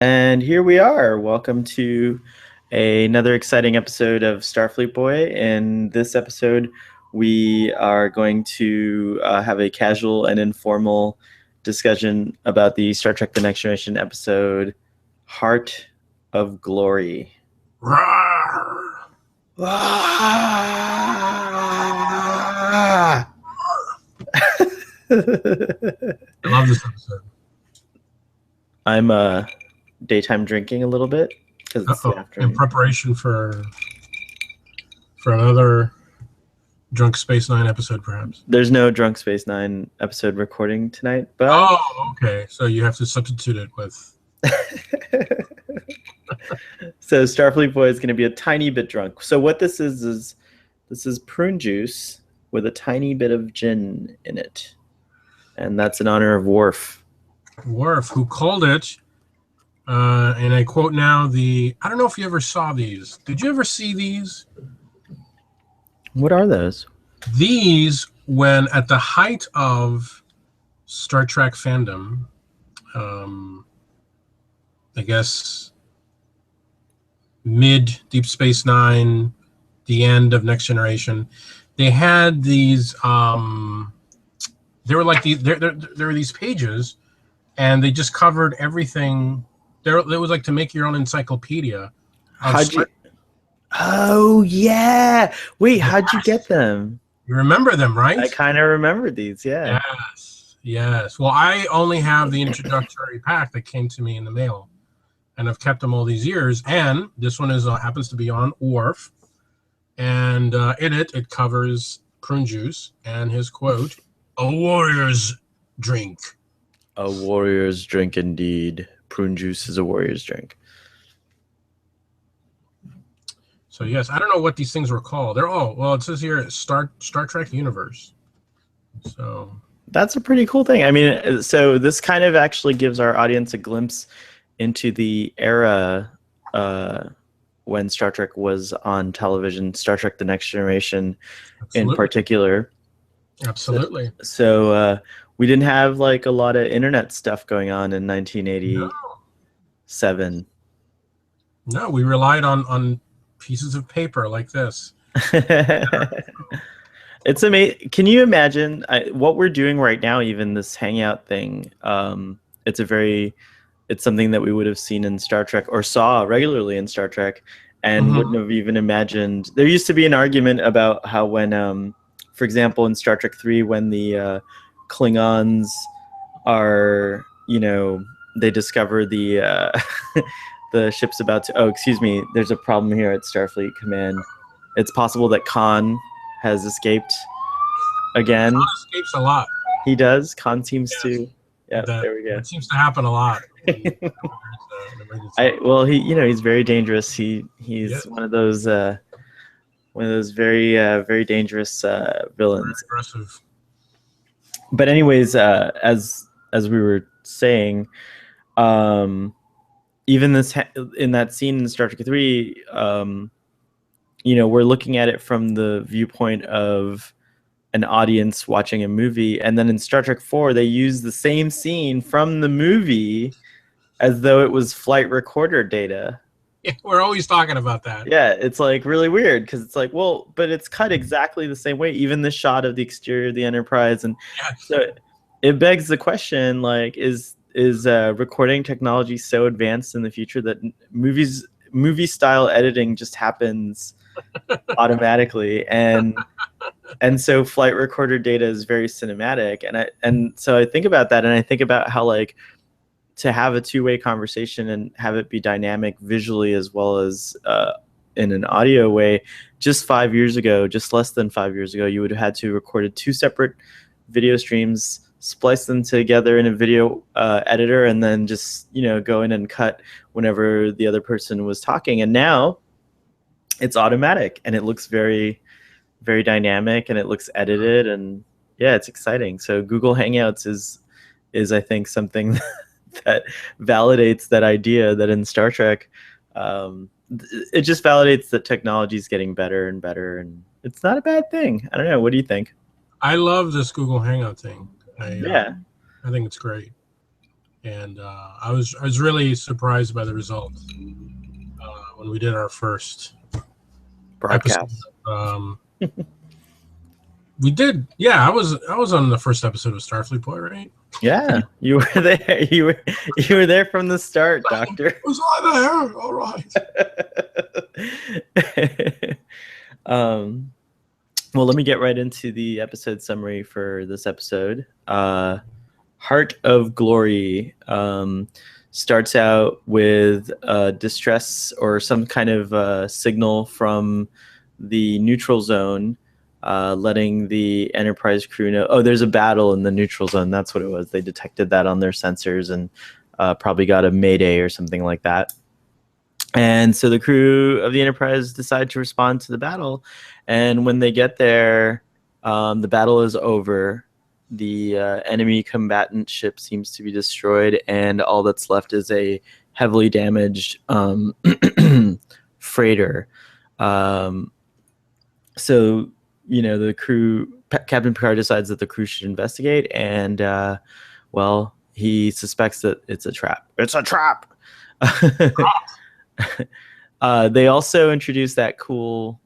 And here we are. Welcome to another exciting episode of Starfleet Boy. In this episode, we are going to have a casual and informal discussion about the Star Trek The Next Generation episode, Heart of Glory. Rawr. Ah! I love this episode. I'm daytime drinking a little bit because it's the afternoon. In preparation for another Drunk Space Nine episode, perhaps. There's no Drunk Space Nine episode recording tonight, but okay. So you have to substitute it with. So Starfleet Boy is going to be a tiny bit drunk. So what this is this is prune juice with a tiny bit of gin in it, and that's in honor of Worf. Worf, who called it, and I quote now, I don't know if you ever saw these. Did you ever see these? What are those? These, when at the height of Star Trek fandom, I guess mid Deep Space Nine, the end of Next Generation, they had these. They were like these. There were these pages, and they just covered everything. It was like to make your own encyclopedia. Oh yeah! Wait, how'd you get them? You remember them, right? I kind of remember these. Yeah. Yes. Well, I only have the introductory pack that came to me in the mail, and I've kept them all these years. And this one happens to be on Worf, and in it covers prune juice and his quote: "A warrior's drink." A warrior's drink, indeed. Prune juice is a warrior's drink. So yes, I don't know what these things were called. It says here Star Trek Universe. So that's a pretty cool thing. I mean, so this kind of actually gives our audience a glimpse into the era when Star Trek was on television, Star Trek The Next Generation in particular. Absolutely. So we didn't have like a lot of internet stuff going on in 1987. No, we relied on pieces of paper like this. It's amazing. Can you imagine what we're doing right now? Even this hangout thing. It's something that we would have seen in Star Trek or saw regularly in Star Trek, and wouldn't have even imagined. There used to be an argument about how when, for example, in Star Trek 3, when the Klingons are, they discover the the ship's about to. Oh, excuse me. There's a problem here at Starfleet Command. It's possible that Khan has escaped again. Khan escapes a lot. He does. Khan seems to. Yeah, there we go. It seems to happen a lot. He's very dangerous. He's one of those very very dangerous villains. Very aggressive. But anyways, as we were saying, even in that scene in Star Trek 3, we're looking at it from the viewpoint of an audience watching a movie, and then in Star Trek 4, they use the same scene from the movie as though it was flight recorder data. Yeah, we're always talking about that. Yeah, it's like really weird because it's like, well, but it's cut exactly the same way. Even the shot of the exterior of the Enterprise, and so it begs the question: like, is recording technology so advanced in the future that movie style editing just happens automatically, and so flight recorder data is very cinematic, and so I think about that, and I think about how like to have a two-way conversation and have it be dynamic visually as well as in an audio way. Just less than 5 years ago, you would have had to record two separate video streams, splice them together in a video editor, and then just go in and cut whenever the other person was talking. And now it's automatic, and it looks very, very dynamic, and it looks edited, and yeah, it's exciting. So Google Hangouts is I think something that validates that idea that in Star Trek, it just validates that technology is getting better and better, and it's not a bad thing. I don't know. What do you think? I love this Google Hangout thing. I think it's great. and I was really surprised by the result when we did our first episode. Broadcast. We did, yeah. I was on the first episode of Starfleet Boy, right? Yeah, you were there. You were there from the start, Doctor. Was I there? All right. Well, let me get right into the episode summary for this episode. Heart of Glory starts out with distress or some kind of signal from the neutral zone, letting the Enterprise crew know, oh, there's a battle in the neutral zone. That's what it was. They detected that on their sensors and probably got a mayday or something like that. And so the crew of the Enterprise decide to respond to the battle. And when they get there, the battle is over. The enemy combatant ship seems to be destroyed, and all that's left is a heavily damaged freighter. So, the crew, Captain Picard decides that the crew should investigate, and, well, he suspects that it's a trap. It's a trap! They also introduced that cool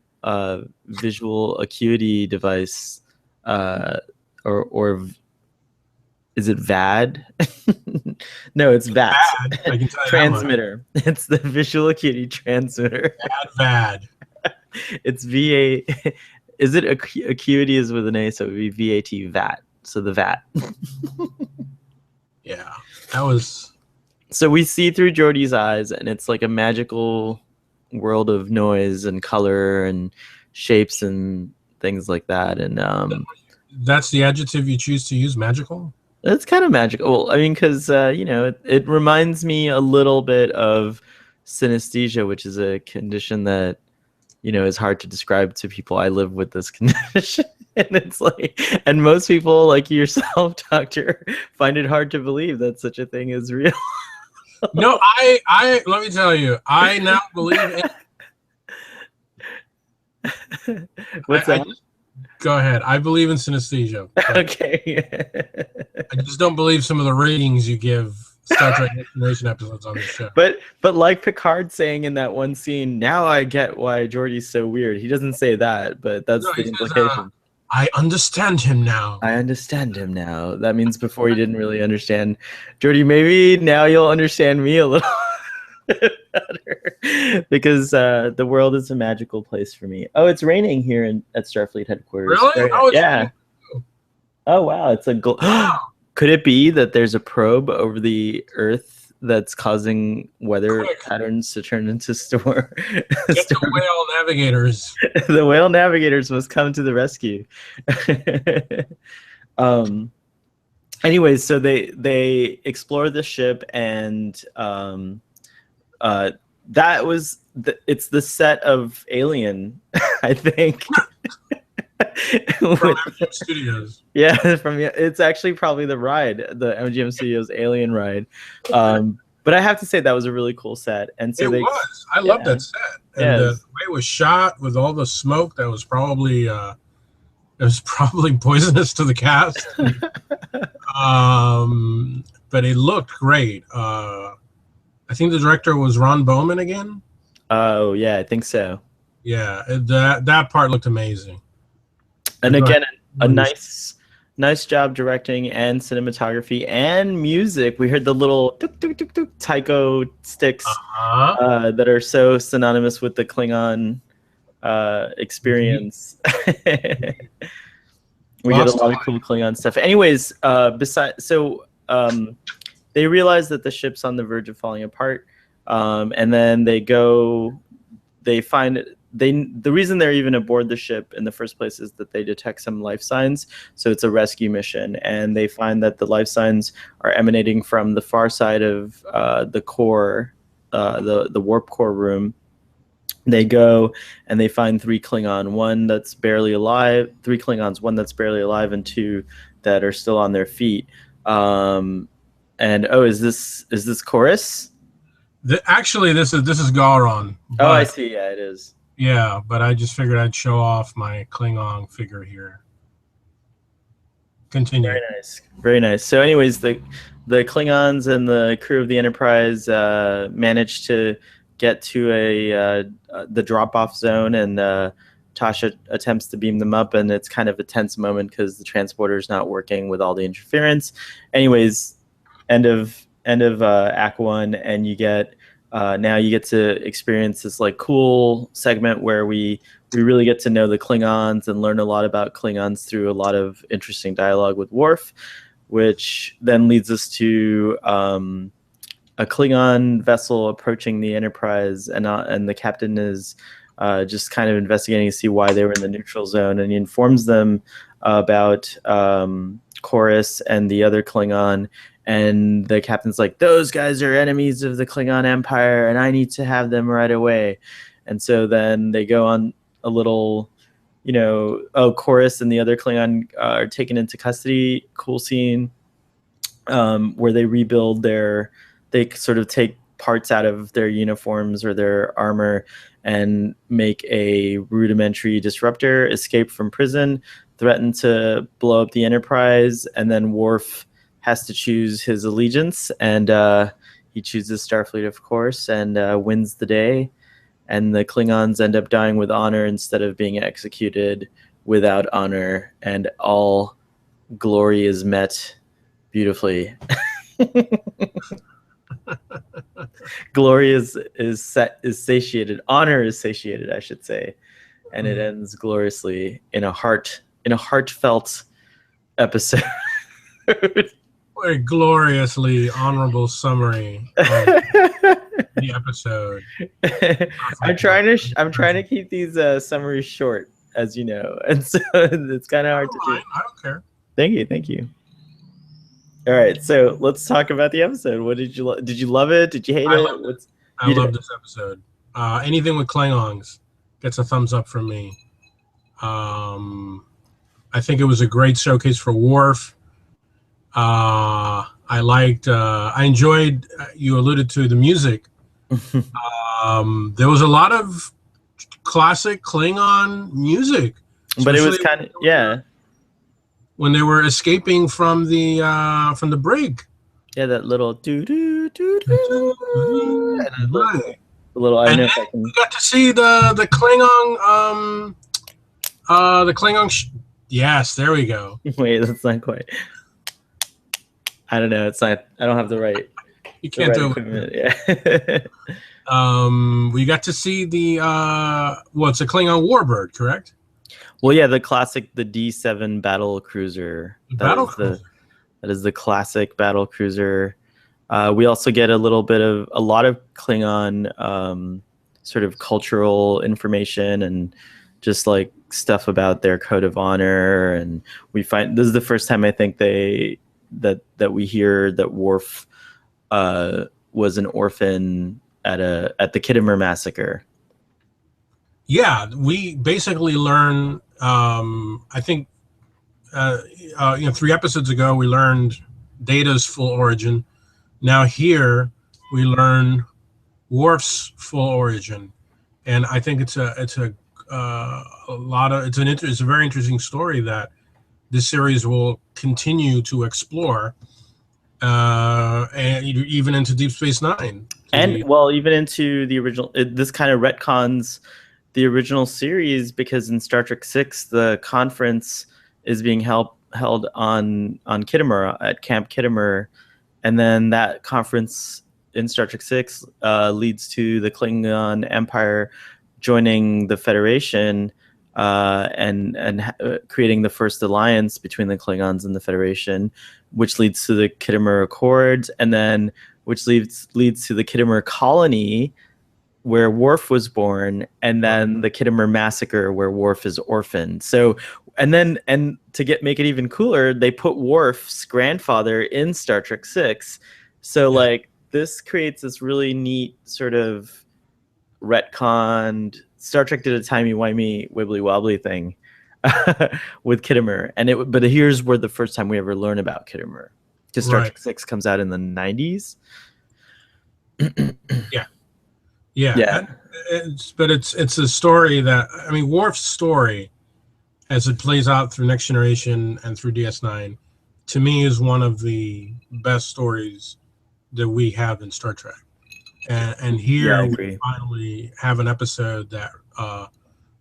visual acuity device, or is it VAD? No, it's VAT. Transmitter. It's the visual acuity transmitter. VAD. It's VA. Is it acuity is with an A, so it would be VAT, VAT. So the VAT. Yeah, that was. So we see through Geordi's eyes, and it's like a magical world of noise and color and shapes and things like that. And that's the adjective you choose to use, magical? It's kind of magical. Well, I mean, because, it reminds me a little bit of synesthesia, which is a condition that, is hard to describe to people. I live with this condition. And it's like, and most people like yourself, Doctor, find it hard to believe that such a thing is real. No, I let me tell you, I now believe in. What's that? Go ahead. I believe in synesthesia. Okay. I just don't believe some of the ratings you give Star Trek Next Generation episodes on this show. But like Picard saying in that one scene, now I get why Geordi's so weird. He doesn't say that, but that's the implication. I understand him now. I understand him now. That means before you didn't really understand Geordi. Maybe now you'll understand me a little better, because the world is a magical place for me. Oh, it's raining here at Starfleet headquarters. Really? Oh, yeah. Oh, wow. It's a Could it be that there's a probe over the Earth that's causing weather patterns to turn into storm? Get the whale navigators. The whale navigators must come to the rescue. Anyways, so they explore the ship, and that was it's the set of Alien, I think. From MGM Studios. Yeah, it's actually probably the ride, the MGM Studios Alien ride. But I have to say that was a really cool set, and so I love that set, and the way it was shot with all the smoke that was probably poisonous to the cast. But it looked great. I think the director was Ron Bowman again. Oh yeah, I think so. Yeah, that part looked amazing. And again, a nice job directing and cinematography and music. We heard the little tuk tuk tuk tuk taiko sticks that are so synonymous with the Klingon experience. We get a lot of cool Klingon stuff. Anyways, they realize that the ship's on the verge of falling apart, and then they find. The reason they're even aboard the ship in the first place is that they detect some life signs. So it's a rescue mission, and they find that the life signs are emanating from the far side of the core, the warp core room. They go and they find three Klingons, one that's barely alive, and two that are still on their feet. And is this Chorus? Actually, this is Garon. Oh, I see. Yeah, it is. Yeah, but I just figured I'd show off my Klingon figure here. Continue. Very nice. Very nice. So anyways, the Klingons and the crew of the Enterprise manage to get to the drop-off zone, and Tasha attempts to beam them up, and it's kind of a tense moment because the transporter's not working with all the interference. Anyways, end of Act 1, and you get now you get to experience this like cool segment where we really get to know the Klingons and learn a lot about Klingons through a lot of interesting dialogue with Worf, which then leads us to a Klingon vessel approaching the Enterprise, and the captain is just kind of investigating to see why they were in the neutral zone, and he informs them about Chorus and the other Klingon, and the captain's like, those guys are enemies of the Klingon Empire, and I need to have them right away. And so then they go on a little, Chorus and the other Klingon are taken into custody. Cool scene where they sort of take parts out of their uniforms or their armor and make a rudimentary disruptor, escape from prison, threaten to blow up the Enterprise, and then Worf has to choose his allegiance, and he chooses Starfleet, of course, and wins the day. And the Klingons end up dying with honor instead of being executed without honor, and all glory is met beautifully. Glory is satiated. Honor is satiated, I should say, and it ends gloriously in a heartfelt episode. What a gloriously honorable summary of the episode. I'm trying to keep these summaries short, as you know, and so it's kind of hard to do. I don't care. Thank you. All right, so let's talk about the episode. What did you did you love it? Did you hate it? I love this episode. Anything with Klingons gets a thumbs up from me. I think it was a great showcase for Worf. I enjoyed, you alluded to the music. There was a lot of classic Klingon music. But it was kind of, yeah. When they were escaping from the brig. Yeah, that little doo-doo-doo-doo. Right. The little, I know if I can... We got to see the Klingon, yes, there we go. Wait, that's not quite... I don't know. It's not. I don't have the right. You can't do it. Yeah. We got to see the it's a Klingon warbird, correct? Well, yeah, the classic, the D7 battle cruiser. That is the classic battle cruiser. We also get a lot of Klingon sort of cultural information and just like stuff about their code of honor. And we find this is the first time I think that we hear that Worf was an orphan at the Kittimer massacre. Yeah, we basically learn. I think 3 episodes ago we learned Data's full origin. Now here we learn Worf's full origin, and I think it's a very interesting story that this series will continue to explore, and even into Deep Space Nine, and even into the original. This kind of retcons the original series, because in Star Trek VI, the conference is being held on Kittimer at Camp Kittimer, and then that conference in Star Trek VI leads to the Klingon Empire joining the Federation. And creating the first alliance between the Klingons and the Federation, which leads to the Kittimer Accords, and then which leads to the Kittimer colony, where Worf was born, and then the Kittimer massacre, where Worf is orphaned. So, and to make it even cooler, they put Worf's grandfather in Star Trek VI. So, like, this creates this really neat sort of retconned. Star Trek did a timey-wimey, wibbly-wobbly thing with Kittimer, but here's where the first time we ever learn about Kittimer, because Star Trek VI comes out in the 90s. Yeah. It's a story that, I mean, Worf's story, as it plays out through Next Generation and through DS9, to me is one of the best stories that we have in Star Trek. And Yeah, I here we agree. finally have an episode that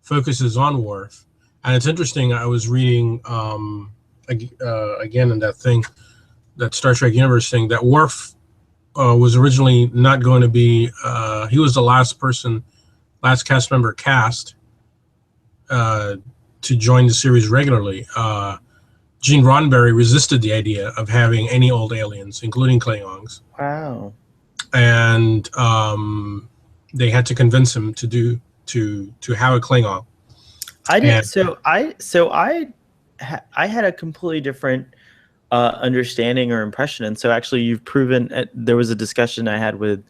focuses on Worf. And it's interesting. I was reading again in that thing, that Star Trek universe thing, that Worf was originally not going to be. He was the last cast member cast to join the series regularly. Gene Roddenberry resisted the idea of having any old aliens, including Klingons, Wow. and they had to convince him to have a Klingon. I did. And I had a completely different understanding or impression, and so actually you've proven. There was a discussion I had with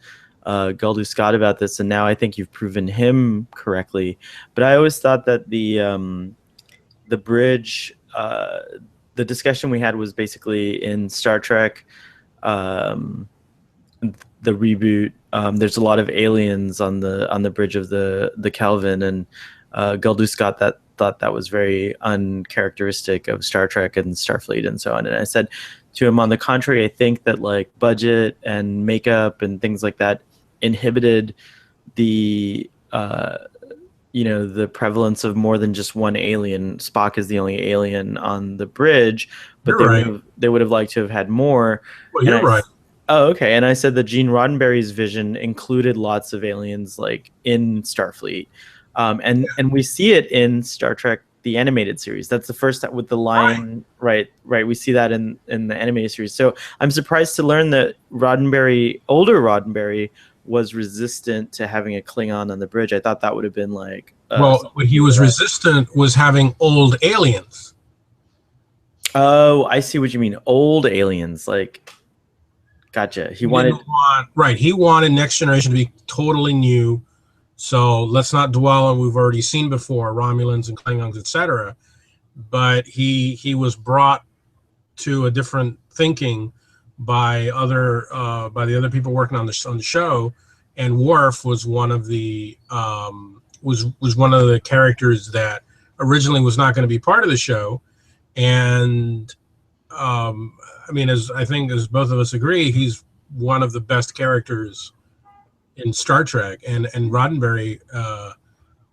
Georgdi Scott about this, and now I think you've proven him correctly. But I always thought that the bridge, the discussion we had was basically in Star Trek, the reboot. There's a lot of aliens on the bridge of the Kelvin, and Georgdi Scott thought that was very uncharacteristic of Star Trek and Starfleet and so on. And I said to him, on the contrary, I think that like budget and makeup and things like that inhibited the the prevalence of more than just one alien. Spock is the only alien on the bridge, but they would have liked to have had more. Well, you're right. Oh, okay. And I said that Gene Roddenberry's vision included lots of aliens like in Starfleet. And we see it in Star Trek the animated series. That's the first time with the lion, right? We see that in the animated series. So I'm surprised to learn that older Roddenberry was resistant to having a Klingon on the bridge. I thought that would have been like what he was resistant was having old aliens. Oh, I see what you mean. Old aliens, like, gotcha. He wanted Next Generation to be totally new. So let's not dwell on we've already seen before, Romulans and Klingons, etc. But he was brought to a different thinking by the other people working on the show, and Worf was one of the was one of the characters that originally was not going to be part of the show, and I mean, as both of us agree, he's one of the best characters in Star Trek, and Roddenberry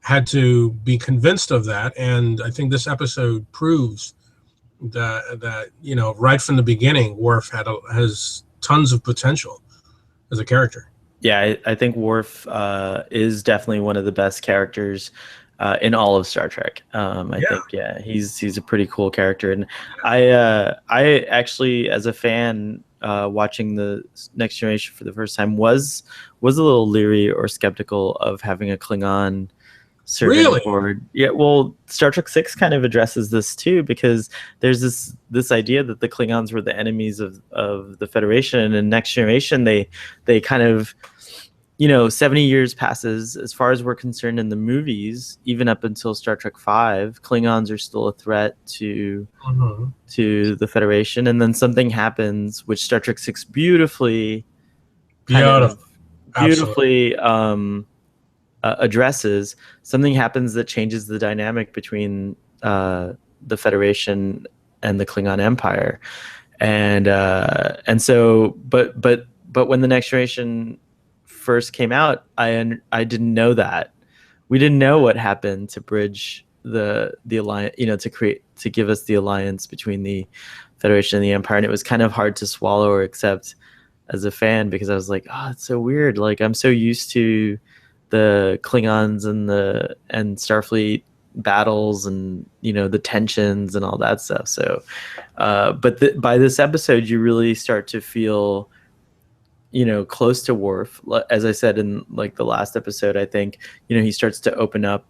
had to be convinced of that, and I think this episode proves that right from the beginning, Worf has tons of potential as a character. Yeah, I think Worf is definitely one of the best characters in all of Star Trek. I think he's a pretty cool character, and I actually, as a fan, watching the Next Generation for the first time, was a little leery or skeptical of having a Klingon servant board. Yeah, well, Star Trek 6 kind of addresses this too, because there's this idea that the Klingons were the enemies of the Federation, and in Next Generation they kind of 70 years passes, as far as we're concerned in the movies, even up until Star Trek 5, Klingons are still a threat to the Federation, and then something happens, which Star Trek 6 beautifully addresses. Something happens that changes the dynamic between the Federation and the Klingon Empire, and so but when the Next Generation first came out, I didn't know that. We didn't know what happened to bridge the alliance, to give us the alliance between the Federation and the Empire, and it was kind of hard to swallow or accept as a fan, because I was like, oh, it's so weird. Like, I'm so used to the Klingons and Starfleet battles and the tensions and all that stuff. So but by this episode you really start to feel close to Worf. As I said in like the last episode, I think he starts to open up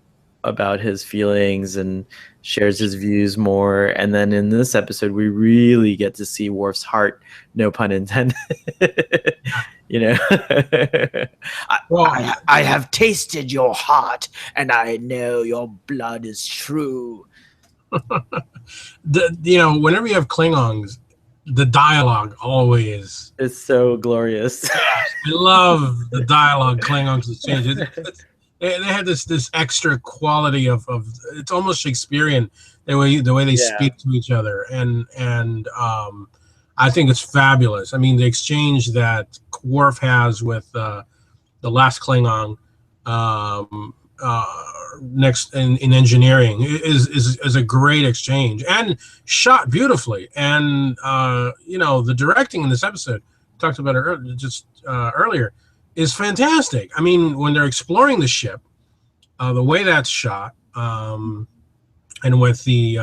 about his feelings and shares his views more, and then in this episode we really get to see Worf's heart, no pun intended. I have tasted your heart, and I know your blood is true. Whenever you have Klingons, the dialogue always is so glorious. I love the dialogue Klingons exchange. They had this extra quality of it's almost Shakespearean the way they Yeah. speak to each other, and I think it's fabulous. I mean, the exchange that Worf has with the last Klingon, um, next in engineering is a great exchange and shot beautifully. And the directing in this episode, talked about it just earlier, is fantastic. I mean, when they're exploring the ship, the way that's shot, and with the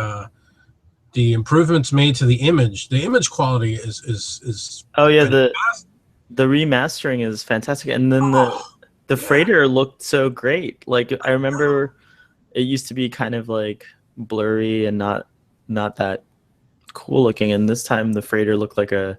improvements made to the image quality is Oh yeah, fantastic. the remastering is fantastic, and then Oh, the yeah, freighter looked so great. Like I remember it used to be kind of like blurry and not that cool looking, and this time the freighter looked like a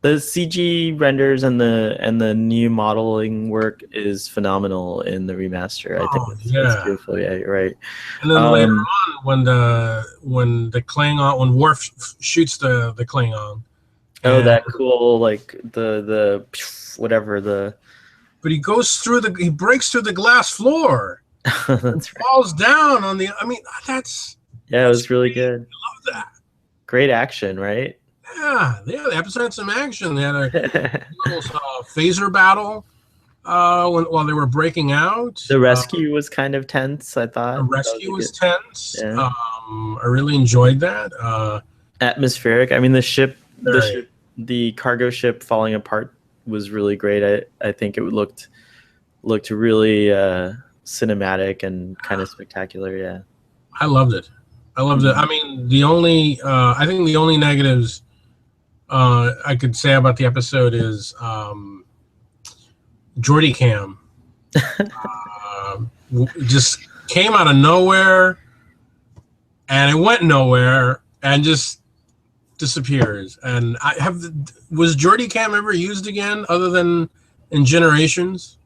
the CG renders and the new modeling work is phenomenal in the remaster. I think oh it's yeah. beautiful. Yeah, you're right. And then later Um, on, when the Klingon, when Worf shoots the Klingon, oh, and that cool like the whatever the but he breaks through the glass floor and that's right. falls down on the. I mean, Yeah, it that's was really great. good. I love that. Great action, right? Yeah, the episode had some action. They had a little phaser battle while they were breaking out. The rescue was kind of tense, I The thought. That was rescue a was good, tense. yeah. I really enjoyed that. Atmospheric. I mean, Very. the cargo ship falling apart was really great. I think it looked really cinematic and kind of spectacular. Yeah. I loved it. I loved it. Mhm. I mean, I think the only negatives I could say about the episode is Geordi Cam. Just came out of nowhere and it went nowhere and just disappears. And was Geordi Cam ever used again other than in Generations,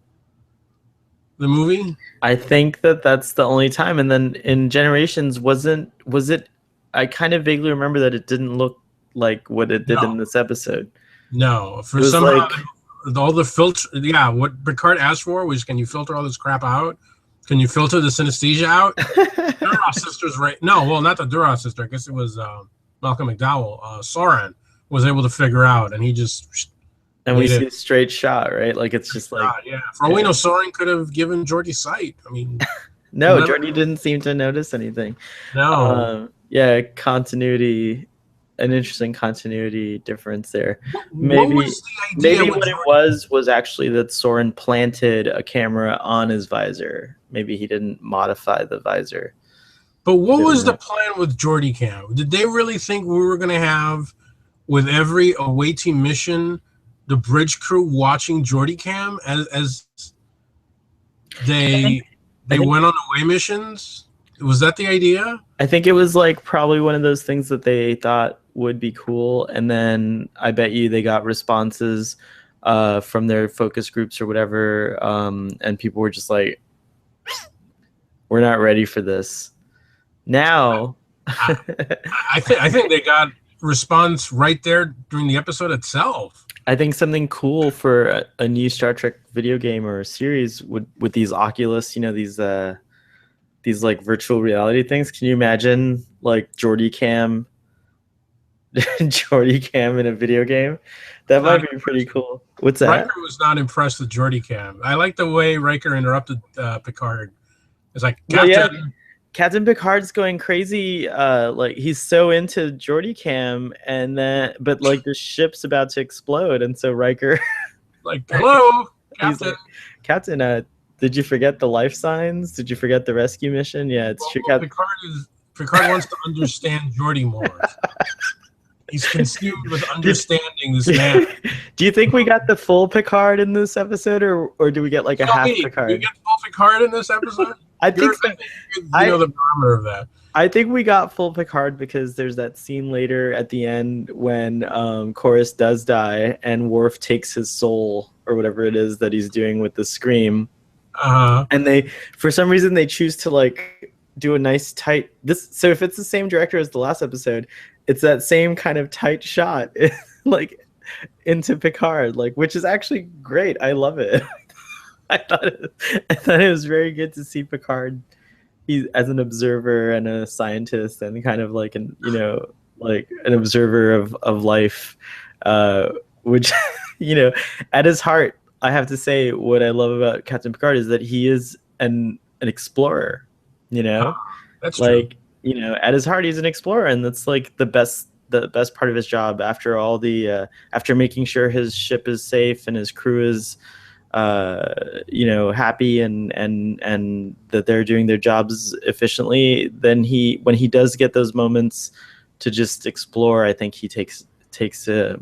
the movie? I think that that's the only time. And then in Generations, was it? I kind of vaguely remember that it didn't look like what it did No, in this episode. no. It For was somehow like all the filter, yeah. What Picard asked for was, can you filter all this crap out? Can you filter the synesthesia out? Duras sisters, right? No, well, not the Duras sister. I guess it was Malcolm McDowell. Soren was able to figure out, and he just and we made it. see a straight shot, right? Like it's just like Yeah. For all we know, Soren could have given Georgie sight. I mean, no, we'll never Jordy didn't seem to notice anything. know. Yeah, continuity, an interesting continuity difference there. What was the idea Maybe with what it Georgie? was actually that Soren planted a camera on his visor. Maybe he didn't modify the visor. But what was the Know. plan with Georgie Cam? Did they really think we were going to have, with every away team mission, the bridge crew watching Georgie Cam as I think they I they think went on away missions? Was that the idea? I think it was like probably one of those things that they thought would be cool, and then I bet you they got responses from their focus groups or whatever, and people were just like, "We're not ready for this." Now, I think they got response right there during the episode itself. I think something cool for a new Star Trek video game or series would with these Oculus, these like virtual reality things. Can you imagine like Geordi Cam, Geordi Cam in a video game? That Not might be pretty cool. What's that? Riker was not impressed with Georgie Cam. I like the way Riker interrupted Picard. It's like, Well, yeah, Captain, Captain Picard's going crazy. Like he's so into Geordi Cam, and then but like the ship's about to explode, and so Riker, like, hello, he's Captain. like, Captain, did you forget the life signs? Did you forget the rescue mission? Yeah, it's true. Well, Picard wants to understand Geordi more. He's consumed with understanding this man. Do you think we got the full Picard in this episode, or do we get like a half Picard? You get full Picard in this episode? I think so. You know the barometer of that. I think we got full Picard because there's that scene later at the end when Chorus does die and Worf takes his soul or whatever it is that he's doing with the scream, and they, for some reason, they choose to like do a nice tight this. So if it's the same director as the last episode, it's that same kind of tight shot, like into Picard, like which is actually great. I love it. I thought it was very good to see Picard. He's as an observer and a scientist and kind of like an like an observer of life, uh, which at his heart, I have to say what I love about Captain Picard is that he is an explorer. You know, That's true. like at his heart he's an explorer, and that's like the best part of his job after all the after making sure his ship is safe and his crew is happy and that they're doing their jobs efficiently. Then when he does get those moments to just explore, I think he takes it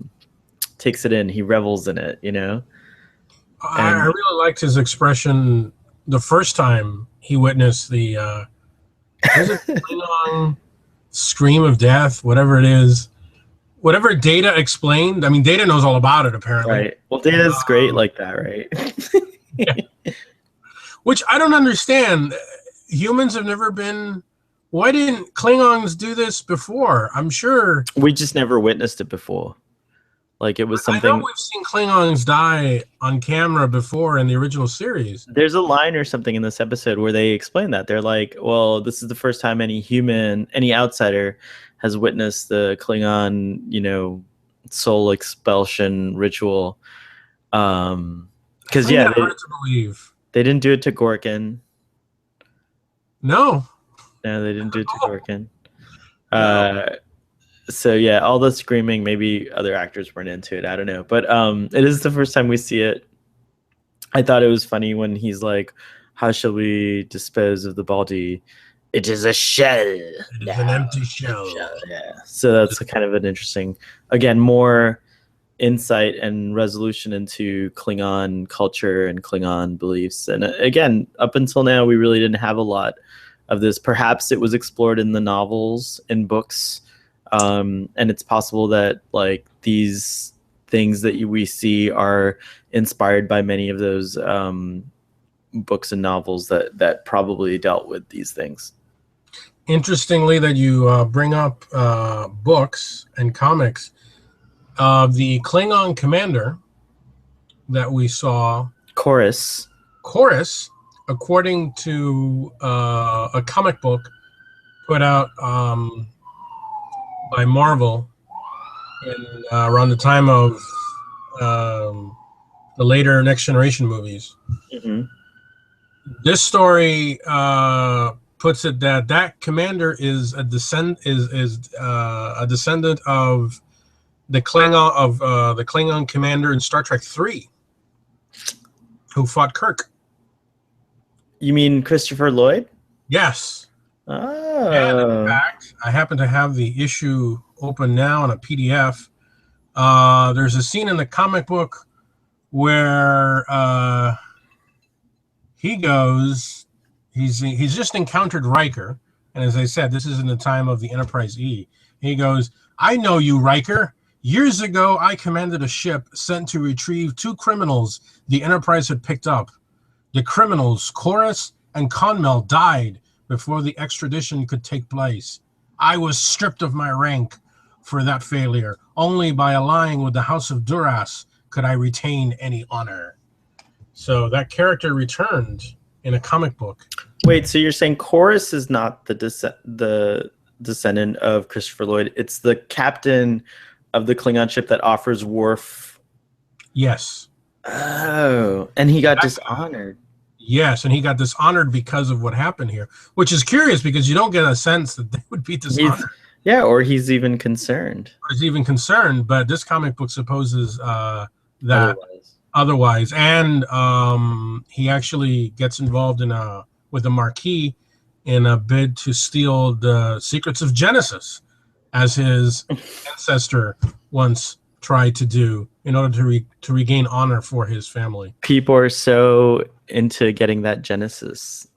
in. He revels in it, I and really liked his expression the first time he witnessed the was it Klingon scream of death, whatever it is, whatever Data explained. I mean, Data knows all about it apparently. right. Well, Data's great like that, right? Yeah. Which I don't understand. Humans have never been. Why didn't Klingons do this before? I'm sure We just never witnessed it before. Like it was I know something. we've seen Klingons die on camera before in the original series. There's a line or something in this episode where they explain that. They're like, well, this is the first time any outsider has witnessed the Klingon, soul expulsion ritual. I Because find yeah, that hard to believe. they didn't do it to Gorkin. No, No, they didn't do it to Gorkin. no. So yeah, all the screaming, maybe other actors weren't into it. I don't know. But it is the first time we see it. I thought it was funny when he's like, how shall we dispose of the body? It is a shell. It is an empty shell. Yeah. So that's kind of an interesting, again, more insight and resolution into Klingon culture and Klingon beliefs. And again, up until now, we really didn't have a lot of this. Perhaps it was explored in the novels and books. And it's possible that like these things that we see are inspired by many of those books and novels that probably dealt with these things. Interestingly, that you bring up books and comics. The Klingon commander that we saw, Chorus. according to a comic book put out by Marvel in around the time of the later Next Generation movies. Mm-hmm. This story puts it that commander is a descendant of the Klingon commander in Star Trek 3, who fought Kirk. You mean Christopher Lloyd? Yes. Oh. And in fact, I happen to have the issue open now on a PDF. There's a scene in the comic book where he goes, he's just encountered Riker, and as I said, this is in the time of the Enterprise E. He goes, I know you, Riker. Years ago, I commanded a ship sent to retrieve 2 criminals the Enterprise had picked up. The criminals, Chorus and Conmel, died before the extradition could take place. I was stripped of my rank for that failure. Only by allying with the House of Duras could I retain any honor. So that character returned in a comic book. Wait, so you're saying Chorus is not the descendant of Christopher Lloyd? It's the captain of the Klingon ship that offers Worf. Yes. Oh, and he got dishonored. Yes, and he got dishonored because of what happened here, which is curious because you don't get a sense that they would be dishonored. Or he's even concerned. But this comic book supposes that otherwise. And he actually gets involved with the Marquis in a bid to steal the secrets of Genesis, as his ancestor once tried to do in order to regain honor for his family. People are so into getting that Genesis.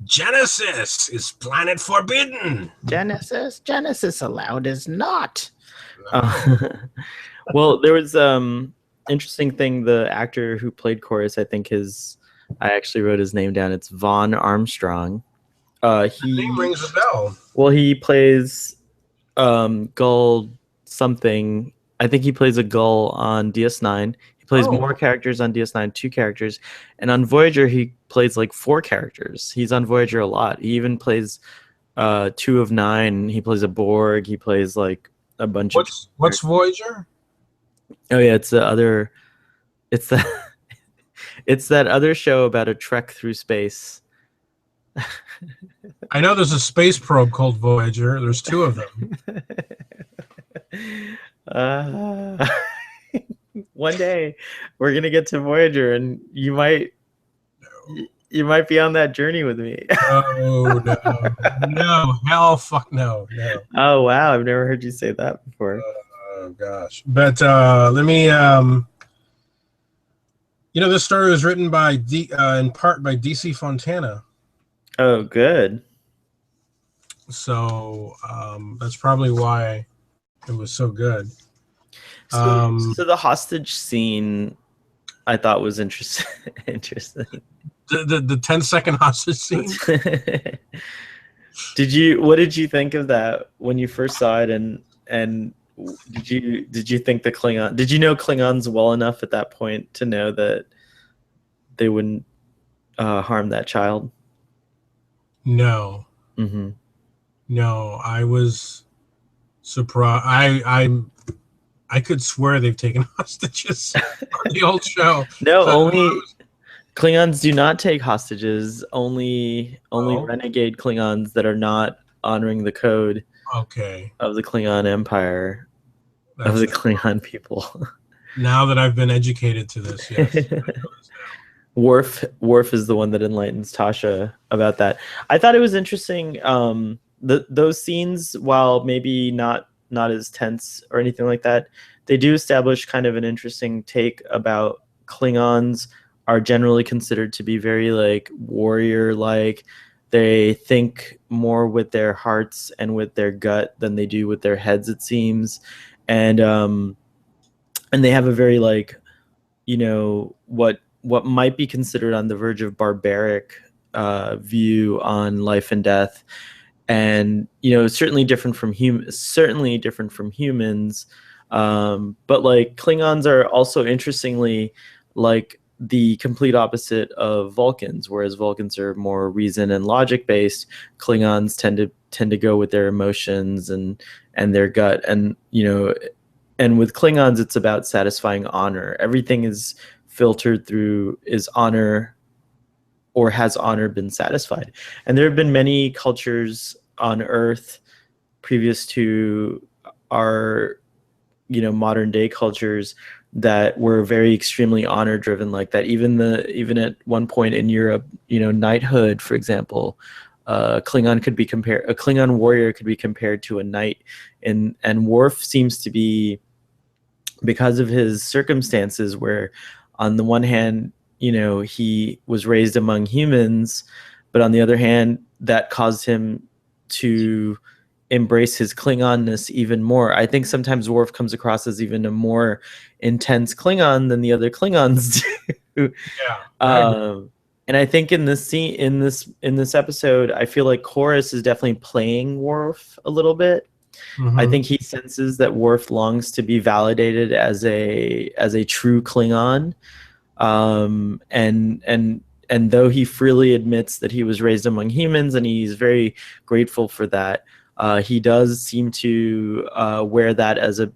Genesis is planet forbidden. Genesis allowed is not. Well, there was interesting thing. The actor who played Chorus, I actually wrote his name down. It's Vaughn Armstrong. The name rings a bell. Well, he plays Gull something. I think he plays a Gull on DS9. He plays Oh, more characters on DS9, 2 characters, and on Voyager he plays like 4 characters. He's on Voyager a lot. He even plays 2 of 9. He plays a Borg. He plays like a bunch of what's Voyager? Oh yeah, it's the other. It's the. It's that other show about a trek through space. I know there's a space probe called Voyager. There's 2 of them. One day we're gonna get to Voyager, and you might be on that journey with me. Oh no, hell, fuck no. Oh wow, I've never heard you say that before. Oh gosh, but let me. This story was written by in part by DC Fontana. Oh, good. So that's probably why it was so good. So the hostage scene, I thought was interesting. The 10-second hostage scene. What did you think of that when you first saw it, and did you think the Klingon? Did you know Klingons well enough at that point to know that they wouldn't harm that child? No. Mm-hmm. No, I was surprised. I could swear they've taken hostages on the old show. No, only Klingons do not take hostages. Only renegade Klingons that are not honoring the code. Okay. Of the Klingon Empire, of the Klingon people. Now that I've been educated to this, yes. Worf is the one that enlightens Tasha about that. I thought it was interesting. Those scenes, while maybe not as tense or anything like that, they do establish kind of an interesting take about Klingons are generally considered to be very like warrior-like. They think more with their hearts and with their gut than they do with their heads, it seems, and they have a very like, what might be considered on the verge of barbaric view on life and death, and certainly different from humans. But like Klingons are also interestingly like the complete opposite of Vulcans, whereas Vulcans are more reason and logic based. Klingons tend to go with their emotions and their gut, and and with Klingons it's about satisfying honor. Everything is filtered through, is honor, or has honor been satisfied? And there have been many cultures on Earth previous to our modern day cultures that were very extremely honor driven like that. Even at one point in Europe, knighthood, for example, a Klingon warrior could be compared to a knight, and Worf seems to be, because of his circumstances, where on the one hand, he was raised among humans, but on the other hand, that caused him to embrace his Klingonness even more. I think sometimes Worf comes across as even a more intense Klingon than the other Klingons do. Yeah. And I think in this scene, in this episode, I feel like Chorus is definitely playing Worf a little bit. Mm-hmm. I think he senses that Worf longs to be validated as a true Klingon, and though he freely admits that he was raised among humans and he's very grateful for that, he does seem to wear that as a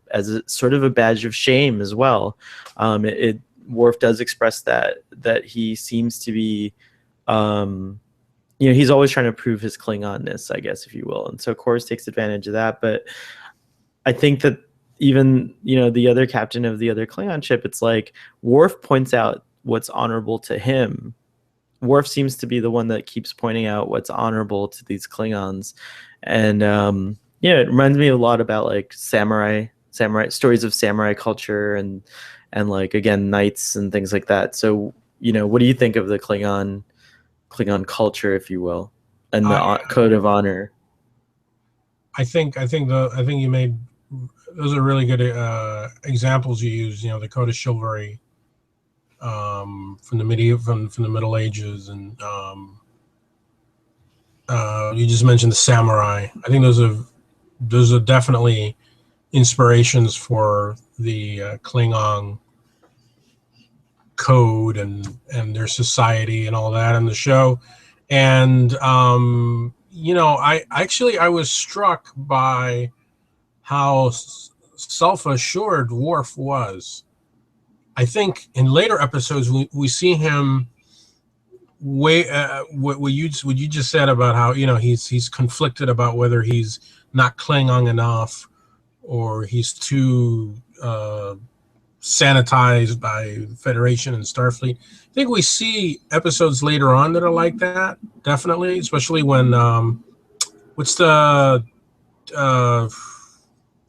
sort of a badge of shame as well. Worf does express that he seems to be, he's always trying to prove his Klingonness, I guess, if you will. And so Chorus takes advantage of that. But I think that even, the other captain of the other Klingon ship, it's like Worf points out what's honorable to him. Worf seems to be the one that keeps pointing out what's honorable to these Klingons. And, it reminds me a lot about like samurai stories of samurai culture and like, again, knights and things like that. So, what do you think of the Klingon culture, if you will, and the code of honor? I think you made, those are really good examples you use. The code of chivalry from the Middle Ages, and you just mentioned the samurai. I think those are definitely inspirations for the Klingon code and their society and all that in the show. And I was struck by how self-assured Worf was. I think in later episodes we see him way what you just said about how he's conflicted about whether he's not Klingon enough or he's too sanitized by Federation and Starfleet. I think we see episodes later on that are like that, definitely, especially when what's the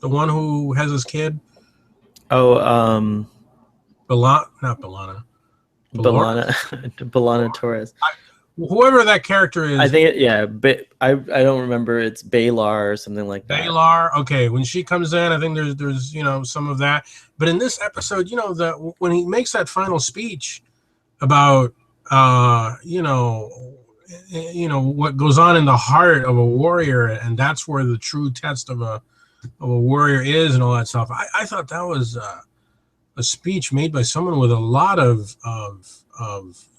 one who has his kid? Oh, Not B'Elanna. B'Elanna Torres. Whoever that character is. I think I don't remember. It's Balar or something like that. Balar. Okay, when she comes in, I think there's some of that. But in this episode, when he makes that final speech about what goes on in the heart of a warrior, and that's where the true test of a warrior is, and all that stuff. I thought that was a speech made by someone with a lot of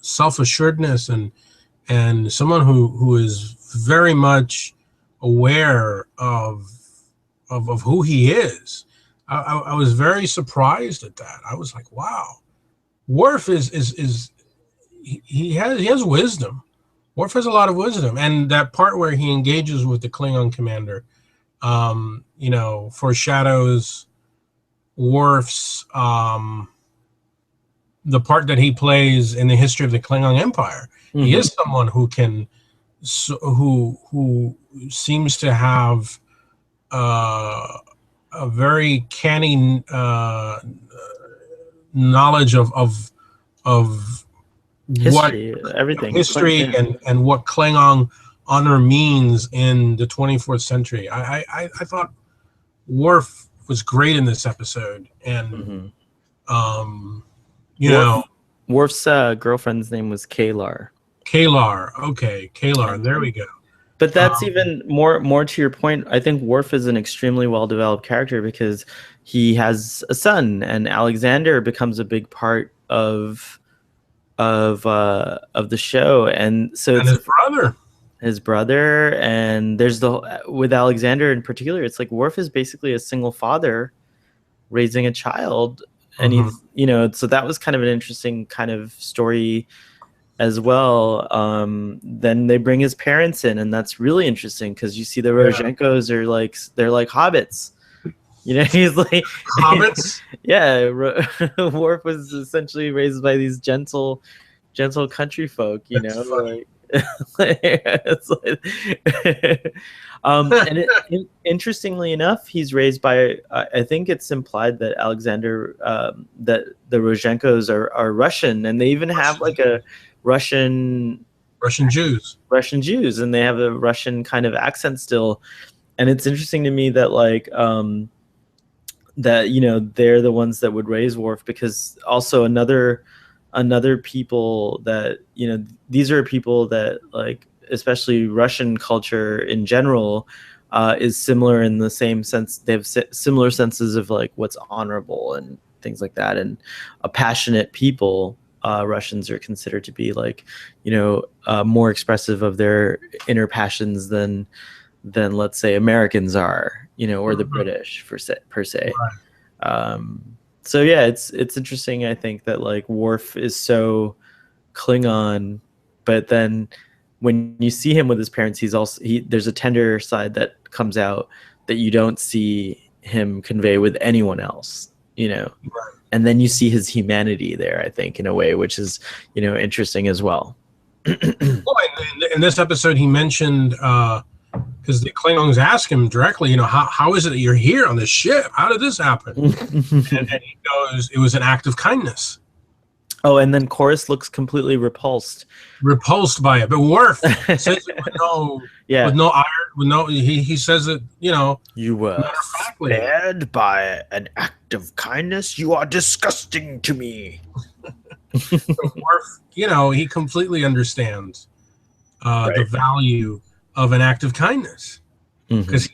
self-assuredness and someone who is very much aware of who he is. I was very surprised at that. I was like, wow, Worf he has wisdom. Worf has a lot of wisdom, and that part where he engages with the Klingon commander, foreshadows Worf's the part that he plays in the history of the Klingon Empire. Mm-hmm. He is someone who seems to have a very canny knowledge of history, what everything, history and what Klingon honor means in the 24th century. I thought Worf was great in this episode, and Worf's girlfriend's name was Kalar. Okay, Kalar. There we go. But that's even more to your point. I think Worf is an extremely well-developed character because he has a son, and Alexander becomes a big part of the show, and so and his brother, and there's with Alexander in particular, it's like Worf is basically a single father raising a child, and he's so that was kind of an interesting kind of story as well. Then they bring his parents in, and that's really interesting because you see the Rozhenkos are they're like hobbits. He's like hobbits. Yeah, Worf was essentially raised by these gentle country folk. Interestingly enough, he's raised by. I think it's implied that Alexander, that the Rozhenkos are Russian, and they even have like a Russian Jews, and they have a Russian kind of accent still. And it's interesting to me that that they're the ones that would raise Worf, because also another people that these are people that especially Russian culture in general is similar in the same sense. They have similar senses of what's honorable and things like that, and a passionate people. Russians are considered to be more expressive of their inner passions than let's say Americans are, or the British per se. Right. So yeah, it's interesting. I think that Worf is so Klingon, but then when you see him with his parents, there's a tender side that comes out that you don't see him convey with anyone else, Right. And then you see his humanity there, I think, in a way, which is, interesting as well. Well, in this episode, he mentioned, because the Klingons ask him directly, how is it that you're here on this ship? How did this happen? and he goes, it was an act of kindness. Oh, and then Chorus looks completely repulsed by it. But Worf says it with no ire, he says it, you were spared by an act of kindness. You are disgusting to me. So Worf, he completely understands the value of an act of kindness, because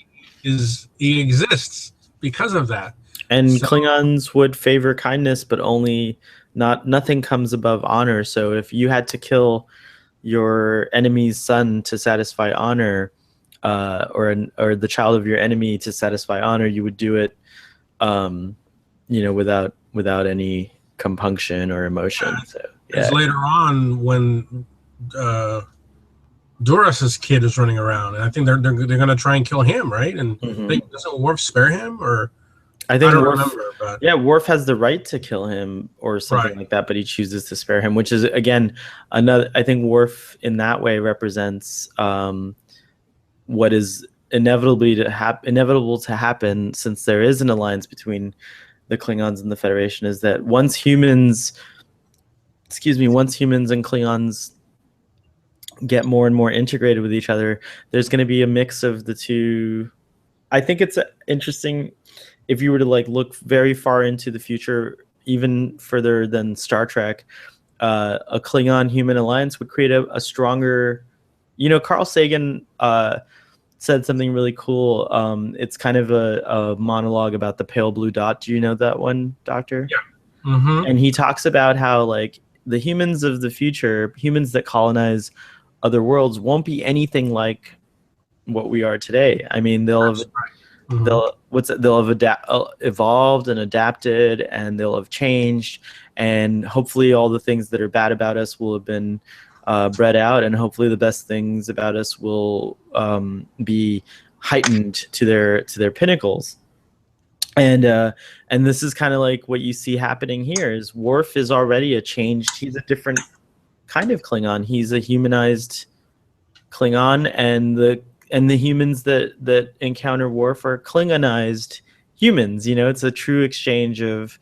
he exists because of that. And Klingons would favor kindness, but only nothing comes above honor. So if you had to kill your enemy's son to satisfy honor, or the child of your enemy to satisfy honor, you would do it, um, without any compunction or emotion. So Because yeah. later on, when uh, Duras's kid is running around, and I think they're going to try and kill him, right? And Hmm. doesn't Worf spare him, or I I think don't Worf, remember, but yeah, Worf has the right to kill him or right, something like that, but he chooses to spare him, which is again another. I think Worf in that way represents, what is inevitable to happen, since there is an alliance between the Klingons and the Federation. Is that once humans and Klingons get more and more integrated with each other, there's going to be a mix of the two. I think it's interesting if you were to like look very far into the future, even further than Star Trek. A Klingon human alliance would create a stronger. Carl Sagan said something really cool. It's kind of a monologue about the pale blue dot. Do you know that one, Doctor? yeah, mm-hmm. And he talks about how like the humans of the future, humans that colonize other worlds, won't be anything like what we are today. I mean, That's right. Mm-hmm. they'll have evolved and adapted, and they'll have changed, and hopefully all the things that are bad about us will have been bred out, and hopefully the best things about us will be heightened to their pinnacles. And this is kind of like what you see happening here. Is Worf is already a changed. He's a different kind of Klingon. He's a humanized Klingon, and the humans that encounter Worf are Klingonized humans. It's a true exchange of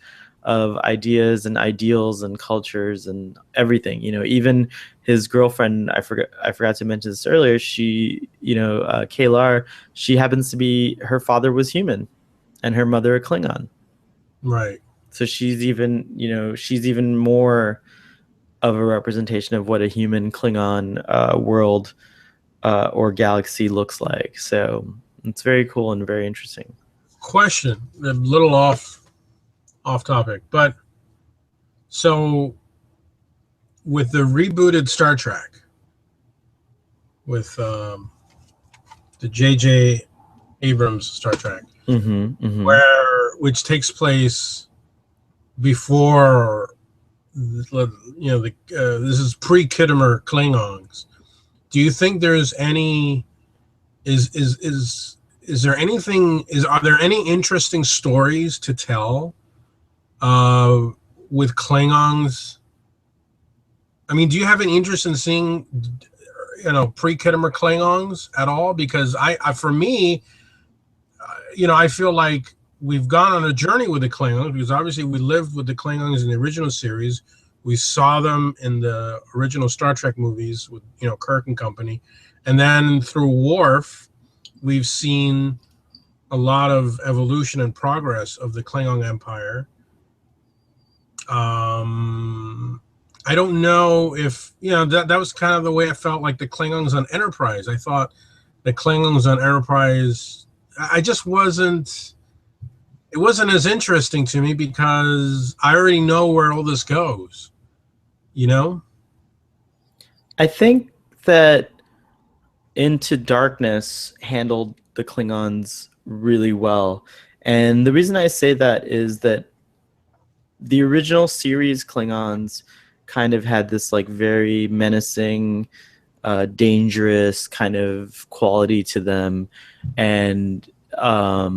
ideas and ideals and cultures and everything. Even his girlfriend, I forgot to mention this earlier. She, Kalar, she happens to be, her father was human, and her mother a Klingon. Right. So she's even more of a representation of what a human Klingon world or galaxy looks like. So it's very cool and very interesting. Question, a little off topic, but so with the rebooted Star Trek, with the J.J. Abrams Star Trek, Mm-hmm. which takes place before, this is pre-Khitomer Klingons. Do you think there's any is there anything are there any interesting stories to tell uh, with Klingons? I mean, do you have any interest in seeing pre-Khitomer Klingons at all? Because I for me, I feel like we've gone on a journey with the Klingons, because obviously we lived with the Klingons in the original series. We saw them in the original Star Trek movies with Kirk and company, and then through Worf, we've seen a lot of evolution and progress of the Klingon Empire. I don't know if that was kind of the way I felt like the Klingons on Enterprise. I thought the Klingons on Enterprise, I just wasn't. It wasn't as interesting to me because I already know where all this goes. I think that Into Darkness handled the Klingons really well. And the reason I say that is that the original series Klingons kind of had this like very menacing, dangerous kind of quality to them. And uh,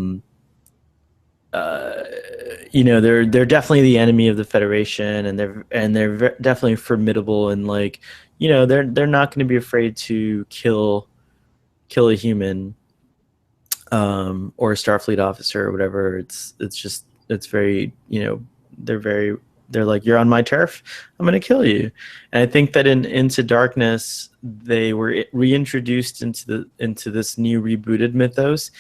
they're definitely the enemy of the Federation, and they're definitely formidable, and like they're not going to be afraid to kill a human, or a Starfleet officer or whatever. It's very, they're like, you're on my turf, I'm going to kill you. And I think that in Into Darkness they were reintroduced into this new rebooted mythos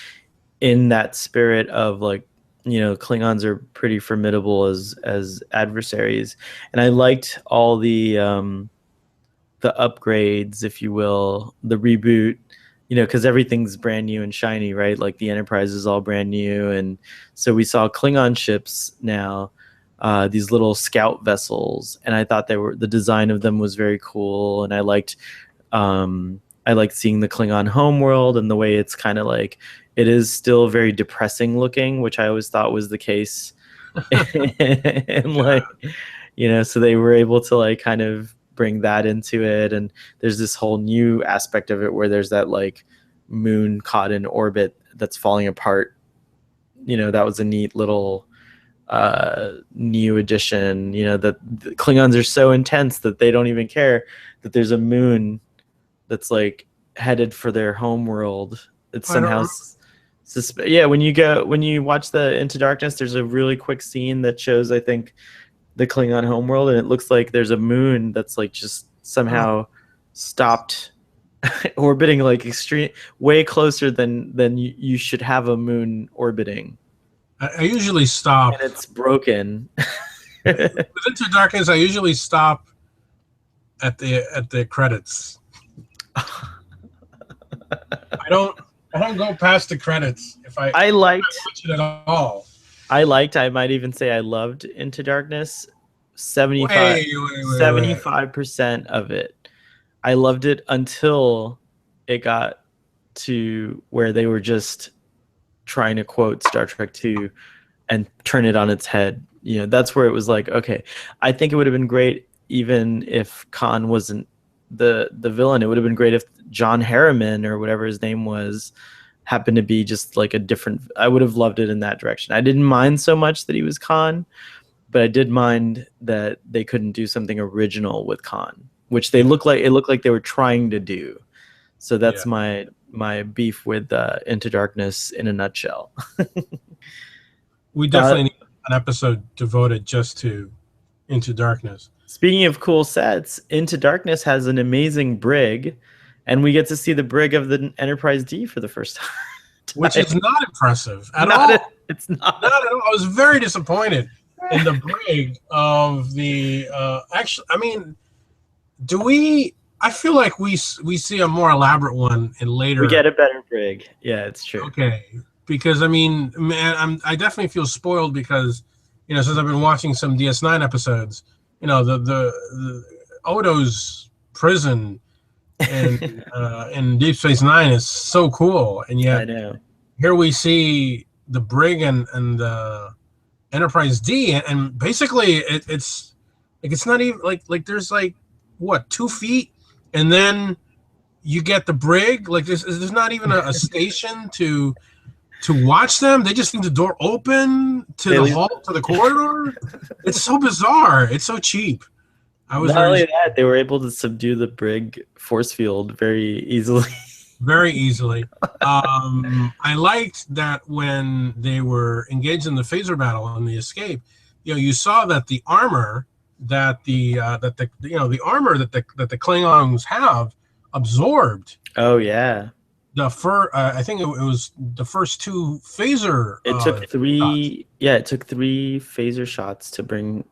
in that spirit of like, Klingons are pretty formidable as adversaries. And I liked all the upgrades, if you will, the reboot, because everything's brand new and shiny, right? Like the Enterprise is all brand new, and so we saw Klingon ships now, these little scout vessels, and I thought the design of them was very cool, and I liked seeing the Klingon homeworld and the way it's kind of like it is still very depressing looking, which I always thought was the case. And like, so they were able to like kind of bring that into it, and there's this whole new aspect of it where there's that like moon caught in orbit that's falling apart. That was a neat little new addition. That the Klingons are so intense that they don't even care that there's a moon that's like headed for their home world. It's somehow when you watch the Into Darkness, there's a really quick scene that shows, I think, the Klingon homeworld, and it looks like there's a moon that's like just somehow stopped orbiting like extreme way closer than you should have a moon orbiting. I usually stop, and it's broken. With Into Darkness, I usually stop at the credits. I don't go past the credits if I liked watch it at all. I might even say I loved Into Darkness. 75% of it. I loved it until it got to where they were just trying to quote Star Trek 2 and turn it on its head. That's where it was like, okay, I think it would have been great even if Khan wasn't the villain. It would have been great if John Harriman or whatever his name was happened to be just like a different. I would have loved it in that direction. I didn't mind so much that he was Khan, but I did mind that they couldn't do something original with Khan, which it looked like they were trying to do. So that's my beef with Into Darkness in a nutshell. We definitely need an episode devoted just to Into Darkness. Speaking of cool sets, Into Darkness has an amazing brig, and we get to see the brig of the Enterprise D for the first time. Which is not impressive at all. It's not at all. I was very disappointed in the brig of the. Actually, I mean, I feel like we see a more elaborate one in later. We get a better brig. Yeah, it's true. Okay, because I mean, man, I definitely feel spoiled because since I've been watching some DS9 episodes, the Odo's prison in Deep Space Nine is so cool, and yet I know. Here we see the brig and the Enterprise D, and basically it's not even like there's like what 2 feet, and then you get the brig. Like there's not even a station to watch them. They just leave the door open to the corridor. It's so bizarre. It's so cheap. Not only that, they were able to subdue the brig force field very easily. Very easily. I liked that when they were engaged in the phaser battle and the escape, you saw that the armor that the armor that the Klingons have absorbed. Oh yeah. I think it was the first 2 phaser. It took 3. Shots. Yeah, it took 3 phaser shots to bring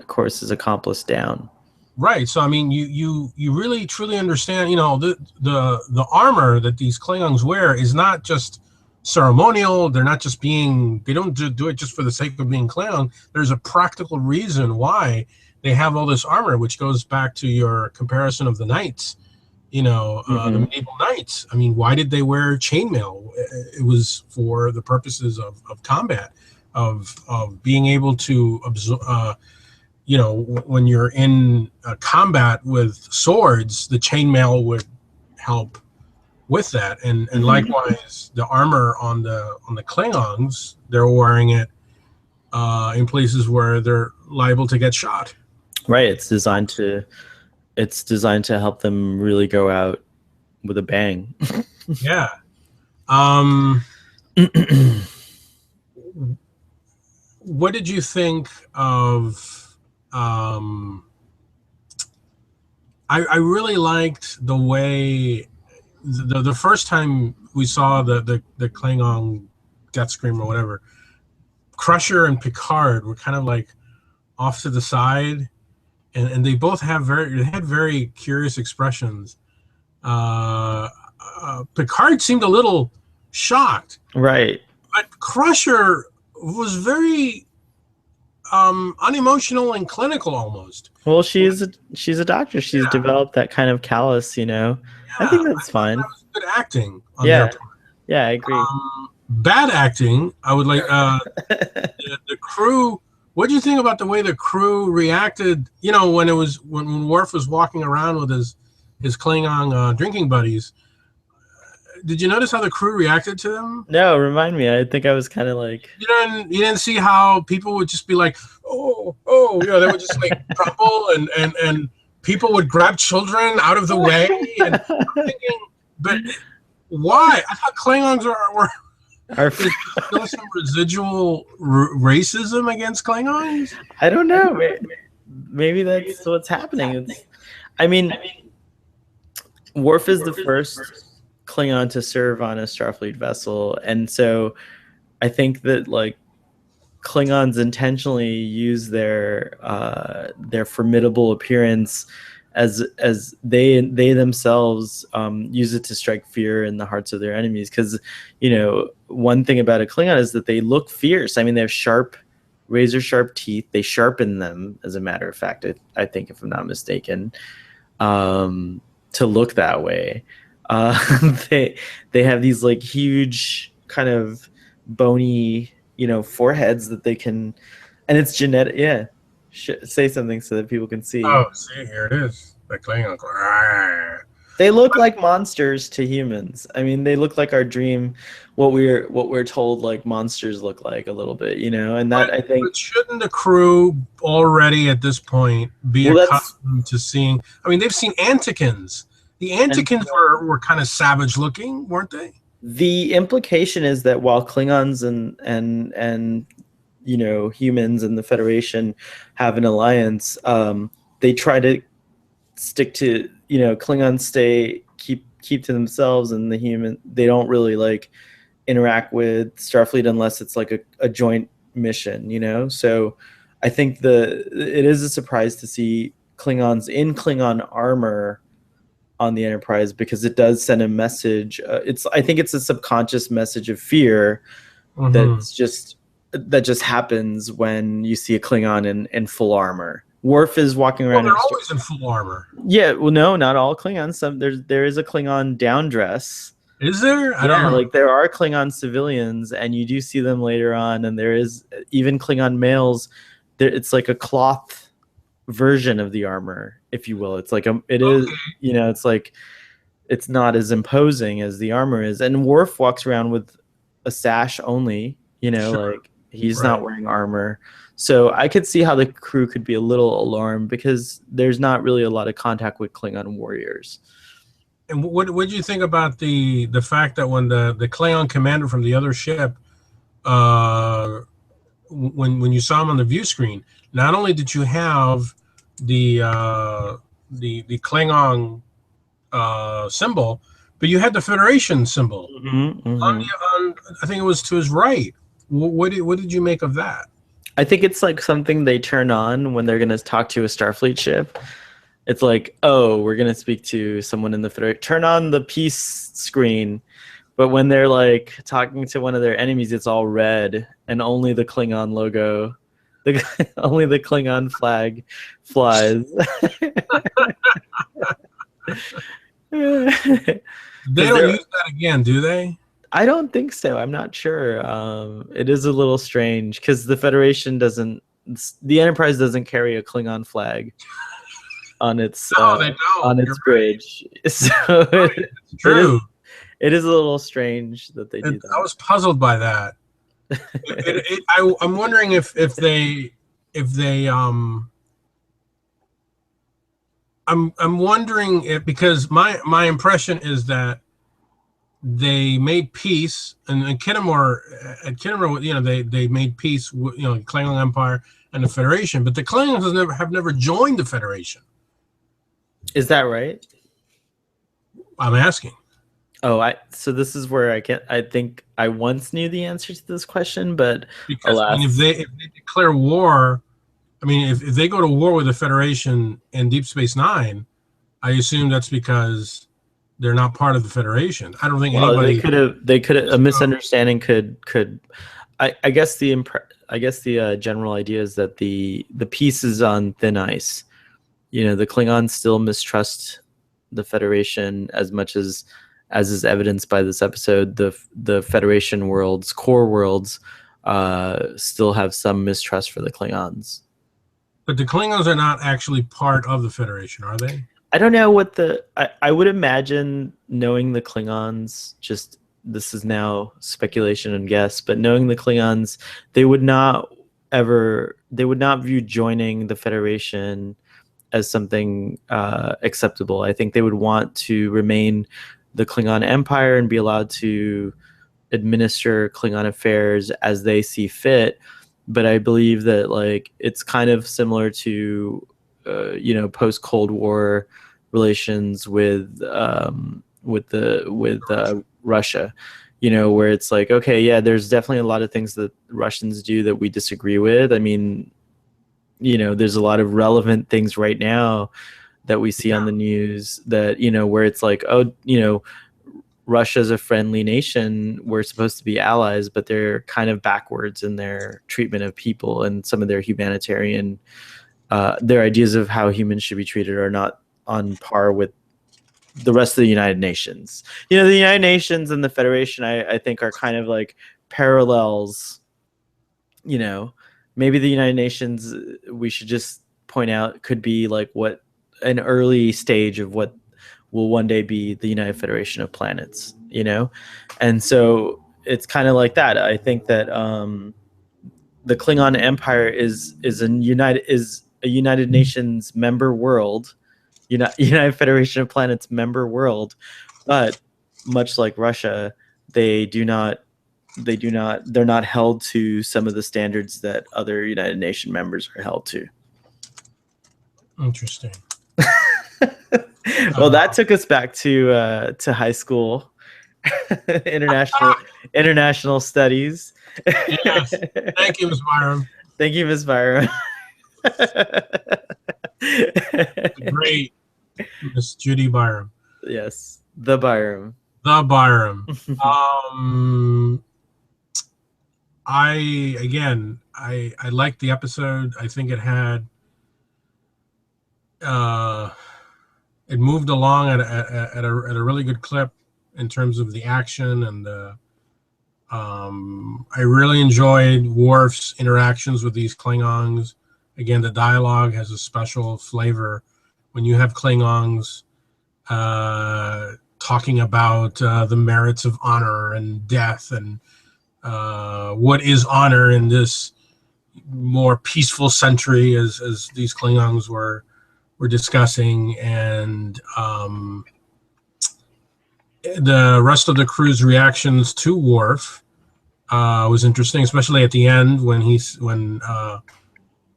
Corus's accomplice down. Right. So I mean, you really truly understand. The armor that these Klingons wear is not just ceremonial. They're not just being. They don't do it just for the sake of being Klingon. There's a practical reason why they have all this armor, which goes back to your comparison of the knights. The medieval knights. I mean, why did they wear chainmail? It was for the purposes of combat, of being able to absorb. When you're in combat with swords, the chainmail would help with that, and likewise, the armor on the Klingons, they're wearing it in places where they're liable to get shot. Right. It's designed to help them really go out with a bang. Yeah. What did you think of? I really liked the way the first time we saw the Klingon death scream or whatever, Crusher and Picard were kind of like off to the side, and they both had very curious expressions. Picard seemed a little shocked, right? But Crusher was very unemotional and clinical almost. Well, she's a doctor. She's developed that kind of callous, you know. I Yeah, think I that's thought fine. that was good acting on their Yeah, part. yeah, I agree. Bad acting, I would like the crew. What do you think about the way the crew reacted? You know, when Worf was walking around with his Klingon drinking buddies. Did you notice how the crew reacted to them? No, remind me. I think I was kind of like, You didn't see how people would just be like, oh, you know, they would just like crumble and people would grab children out of the way. And I'm thinking, but why? I thought Klingons were our, there's still some residual racism against Klingons. I don't know. Maybe that's what's happening. I mean, Worf is the first Klingon to serve on a Starfleet vessel, and so I think that like Klingons intentionally use their formidable appearance as they themselves use it to strike fear in the hearts of their enemies. Because you know, one thing about a Klingon is that they look fierce. I mean, they have sharp, razor sharp teeth. They sharpen them, as a matter of fact. I think, if I'm not mistaken, to look that way. They have these like huge kind of bony, you know, foreheads that they can, and it's genetic. Yeah, say something so that people can see. Oh, see, here it is. The Klingon. They look like monsters to humans. I mean, they look like our dream, what we're told like monsters look like a little bit, you know. And that, I think, but shouldn't the crew already at this point be accustomed to seeing? I mean, they've seen Antikins. The Antikins were kind of savage looking, weren't they? The implication is that while Klingons and you know, humans and the Federation have an alliance, they try to stick to, you know, Klingons keep to themselves, and the human, they don't really like interact with Starfleet unless it's like a joint mission, you know. So I think it is a surprise to see Klingons in Klingon armor on the Enterprise, because it does send a message. I think it's a subconscious message of fear that just happens when you see a Klingon in full armor. Worf is walking around. Well, they're always in full armor. Yeah, well, no, not all Klingons. There is a Klingon down dress. Is there? I don't know. Like there are Klingon civilians, and you do see them later on, and there is even Klingon males. It's like a cloth version of the armor, if you will. It's like is, you know, it's like it's not as imposing as the armor is. And Worf walks around with a sash only, you know, like he's not wearing armor. So I could see how the crew could be a little alarmed, because there's not really a lot of contact with Klingon warriors. And what did you think about the fact that when the Klingon commander from the other ship, when you saw him on the view screen, not only did you have the Klingon symbol, but you had the Federation symbol on I think it was to his right. What did you make of that? I think it's like something they turn on when they're going to talk to a Starfleet ship. It's like, oh, we're going to speak to someone in the Federation. Turn on the peace screen. But when they're like talking to one of their enemies, it's all red, and only the Klingon logo, only the Klingon flag flies. They don't use that again, do they? I don't think so. I'm not sure. It is a little strange because the Federation the Enterprise doesn't carry a Klingon flag on its on its bridge. Right. So it's true. It is a little strange that they do that. I was puzzled by that. I'm wondering if they I'm wondering if, because my impression is that they made peace, and at Kinnemore, you know, they made peace with, you know, Klingon Empire and the Federation, but the Klingons have never joined the Federation. Is that right? I'm asking. Oh, so this is where I think I once knew the answer to this question, but because alas. I mean, if they declare war, I mean, if they go to war with the Federation and Deep Space Nine, I assume that's because they're not part of the Federation. I don't think anybody. They could have a misunderstanding could. I guess the general idea is that the piece is on thin ice. The Klingons still mistrust the Federation as much as is evidenced by this episode. The Federation worlds, core worlds, still have some mistrust for the Klingons. But the Klingons are not actually part of the Federation, are they? I don't know what I would imagine, knowing the Klingons, just this is now speculation and guess, but knowing the Klingons, they would not view joining the Federation as something acceptable. I think they would want to remain the Klingon Empire and be allowed to administer Klingon affairs as they see fit. But I believe that like it's kind of similar to post Cold War relations with Russia, where it's like, okay, yeah, there's definitely a lot of things that Russians do that we disagree with. I mean, there's a lot of relevant things right now that we see on the news that, where it's like, oh, Russia's a friendly nation. We're supposed to be allies, but they're kind of backwards in their treatment of people, and some of their humanitarian, their ideas of how humans should be treated are not on par with the rest of the United Nations. The United Nations and the Federation, I think, are kind of like parallels. Maybe the United Nations, we should just point out, could be like what an early stage of what will one day be the United Federation of Planets, and so it's kind of like that. I think that the Klingon Empire is a United Nations member world, United Federation of Planets member world, but much like Russia, they're not held to some of the standards that other United Nation members are held to. Interesting. Well, that took us back to high school, international studies. Yes. Thank you, Ms. Byram. Thank you, Ms. Byram. Great, Miss Judy Byram. Yes, the Byram. The Byram. I liked the episode. I think it had it moved along at a really good clip in terms of the action, and I really enjoyed Worf's interactions with these Klingons. Again, the dialogue has a special flavor when you have Klingons talking about the merits of honor and death, and what is honor in this more peaceful century, as these Klingons were discussing, and the rest of the crew's reactions to Worf was interesting, especially at the end when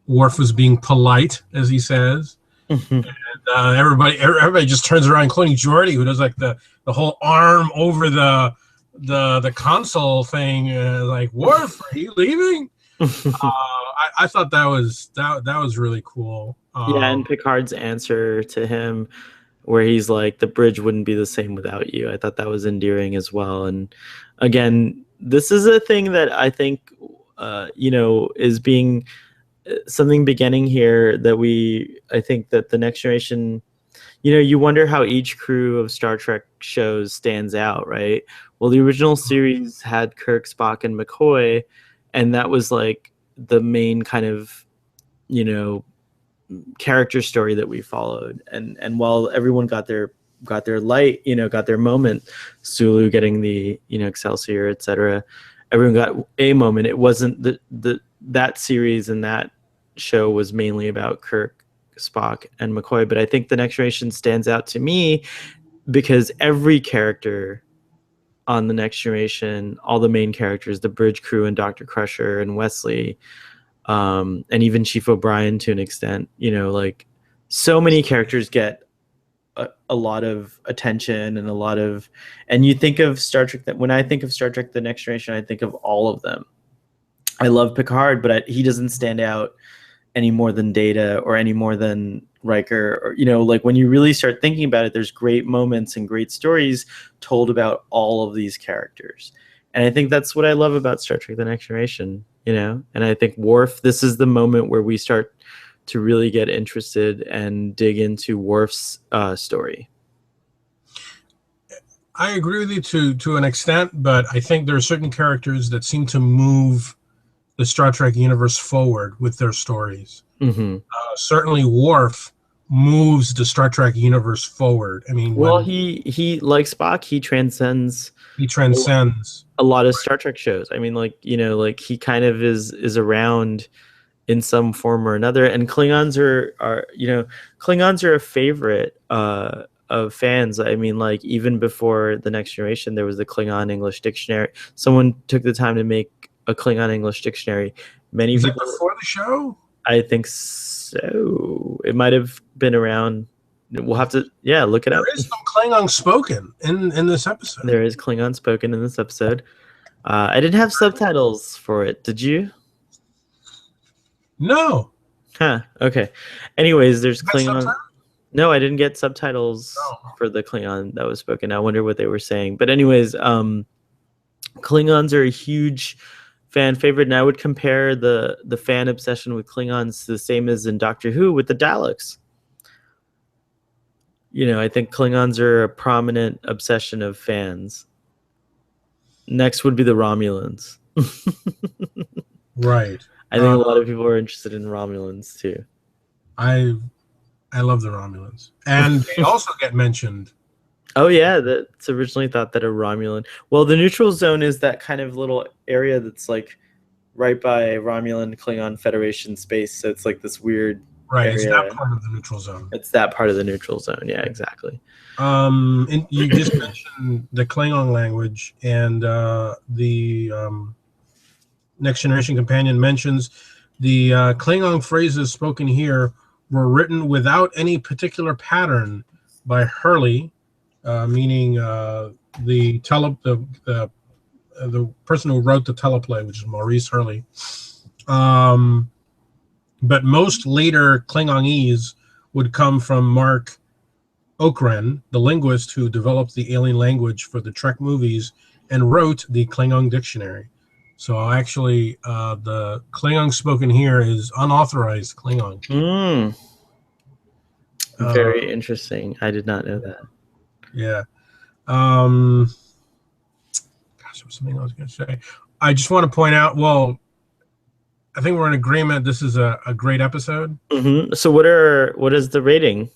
Worf was being polite, as he says. And everybody just turns around, including Geordi, who does like the whole arm over the console thing, like, Worf, are you leaving? I thought that was really cool. And Picard's answer to him, where he's like, the bridge wouldn't be the same without you. I thought that was endearing as well. And again, this is a thing that I think is being something beginning here, that I think that the Next Generation, you wonder how each crew of Star Trek shows stands out, right? Well, the original series had Kirk, Spock, and McCoy, and that was like the main kind of character story that we followed. And while everyone got their light, got their moment, Sulu getting the Excelsior, etc., everyone got a moment. It wasn't that series and that show was mainly about Kirk, Spock, and McCoy. But I think the Next Generation stands out to me because every character on the Next Generation, all the main characters, the bridge crew and Dr. Crusher and Wesley, and even Chief O'Brien to an extent, like so many characters get a lot of attention and you think of Star Trek, that when I think of Star Trek The Next Generation, I think of all of them. I love Picard, but he doesn't stand out any more than Data or any more than Riker, or like when you really start thinking about it, there's great moments and great stories told about all of these characters. And I think that's what I love about Star Trek: The Next Generation, you know. And I think Worf, this is the moment where we start to really get interested and dig into Worf's story. I agree with you to an extent, but I think there are certain characters that seem to move the Star Trek universe forward with their stories. Mm-hmm. Certainly, Worf moves the Star Trek universe forward. I mean, Well, when he like Spock, he transcends he transcends a lot of Star Trek shows. I mean, like, you know, like he kind of is around in some form or another. And Klingons are you know, Klingons are a favorite of fans. I mean, like even before The Next Generation, there was the Klingon English Dictionary. Someone took the time to make a Klingon English Dictionary. Many was people, that before the show? I think so. It might have been around. We'll have to, yeah, look it up. There is some Klingon spoken in this episode. There is Klingon spoken in this episode. I didn't have subtitles for it. Did you? No. Huh. Okay. Anyways, there's Klingon. Subtitles? No, I didn't get subtitles for the Klingon that was spoken. I wonder what they were saying. But anyways, Klingons are a huge fan favorite, and I would compare the fan obsession with Klingons to the same as in Doctor Who with the Daleks. You know, I think Klingons are a prominent obsession of fans. Next would be the Romulans. Right. I think a lot of people are interested in Romulans too. I love the Romulans, and they also get mentioned. Oh yeah, that's originally thought that a Romulan. Well, the neutral zone is that kind of little area that's like right by Romulan Klingon Federation space. So it's like this weird area. It's that part of the neutral zone. It's that part of the neutral zone. Yeah, exactly. And you just mentioned the Klingon language, and the Next Generation Companion mentions the Klingon phrases spoken here were written without any particular pattern by Hurley, meaning the person who wrote the teleplay, which is Maurice Hurley. But most later Klingonese would come from Mark Okren, the linguist who developed the alien language for the Trek movies and wrote the Klingon dictionary. So actually, the Klingon spoken here is unauthorized Klingon. Very interesting. I did not know that. Yeah. Gosh, there was something I was going to say. I just want to point out, well, I think we're in agreement. This is a great episode. Mm-hmm. So what is the rating?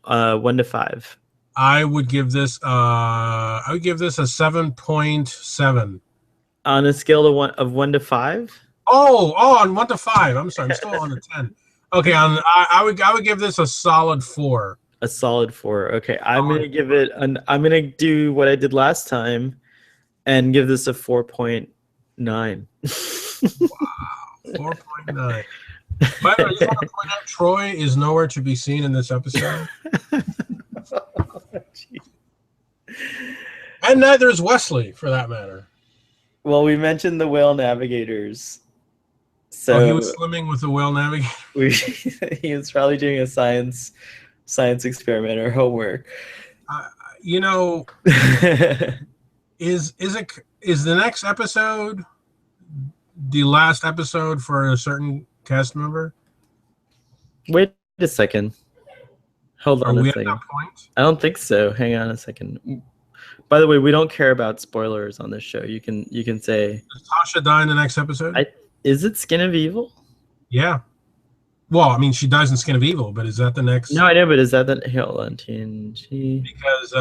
1 to 5. I would give this a 7.7. On a scale of 1 to 5? Oh, on 1 to 5. I'm sorry, I'm still on the 10. Okay, I would give this a solid 4. A solid 4. Okay, I'm gonna give it I'm gonna do what I did last time, and give this a 4.9. Wow, 4.9. By the way, I just want to point out Troy is nowhere to be seen in this episode. And neither is Wesley, for that matter. Well, we mentioned the whale navigators. So he was swimming with the whale navigator. He was probably doing a science experiment or homework. Is the next episode the last episode for a certain cast member? Wait a second. Hold on a second. At that point? I don't think so. Hang on a second. By the way, we don't care about spoilers on this show. You can say. Does Tasha die in the next episode? Is it Skin of Evil? Yeah. Well, I mean, she dies in Skin of Evil, but is that the next? No, I know, but is that the hold on, TNG? Because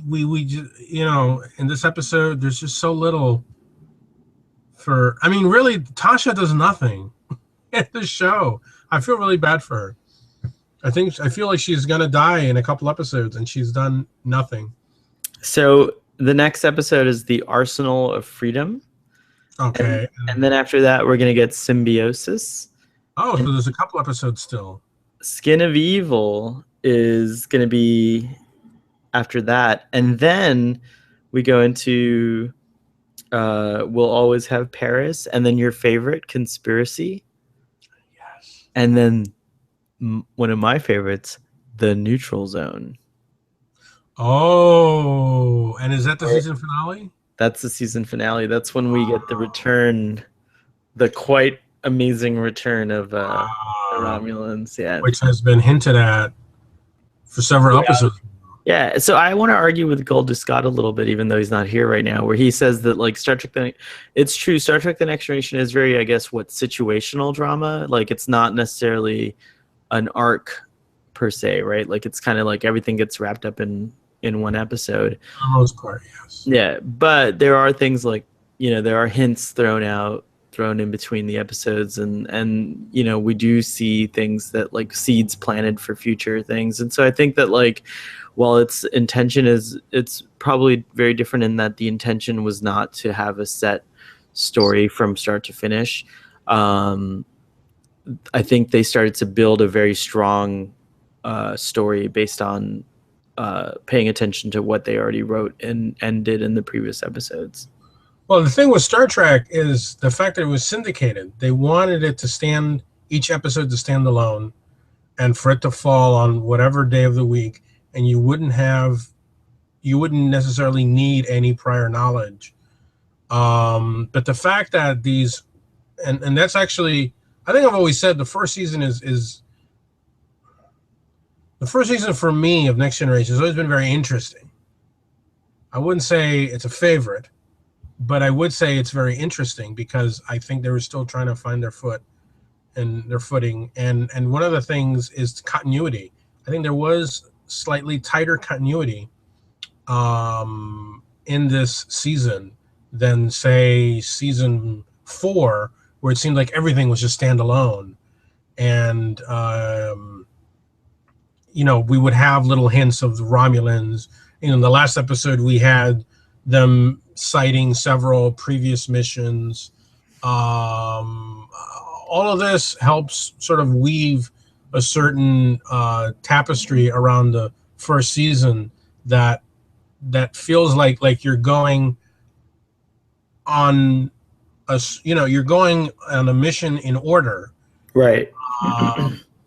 we just, in this episode, there's just so little. I mean, really, Tasha does nothing in the show. I feel really bad for her. I feel like she's gonna die in a couple episodes, and she's done nothing. So the next episode is the Arsenal of Freedom. Okay. And then after that, we're gonna get Symbiosis. Oh, so there's a couple episodes still. Skin of Evil is gonna be after that, and then we go into We'll Always Have Paris, and then your favorite, Conspiracy. Yes. And then one of my favorites, The Neutral Zone. Oh, and is that the season finale? That's the season finale. That's when we get the return, the quite amazing return of the Wow. Romulans. Yeah. Which has been hinted at for several episodes. Yeah, so I want to argue with Goldie Scott a little bit, even though he's not here right now, where he says that like it's true. Star Trek: The Next Generation is very, I guess, what situational drama. Like it's not necessarily an arc per se, right? Like it's kind of like everything gets wrapped up in one episode. For the most part, yes. Yeah, but there are things like there are hints thrown in between the episodes, and we do see things that like seeds planted for future things, and so I think that like while its intention is it's probably very different in that the intention was not to have a set story from start to finish. Um, I think they started to build a very strong story based on paying attention to what they already wrote and did in the previous episodes. Well, the thing with Star Trek is the fact that it was syndicated. They wanted it to stand, each episode to stand alone, and for it to fall on whatever day of the week, and you wouldn't necessarily need any prior knowledge. But the fact that and that's actually, I think I've always said the first season is the first season for me of Next Generation has always been very interesting. I wouldn't say it's a favorite, but I would say it's very interesting because I think they were still trying to find their footing. And one of the things is continuity. I think there was slightly tighter continuity in this season than say season 4, where it seemed like everything was just standalone. And we would have little hints of the Romulans. In the last episode, we had them citing several previous missions. All of this helps sort of weave a certain tapestry around the first season that feels like you're going on you're going on a mission in order. Right.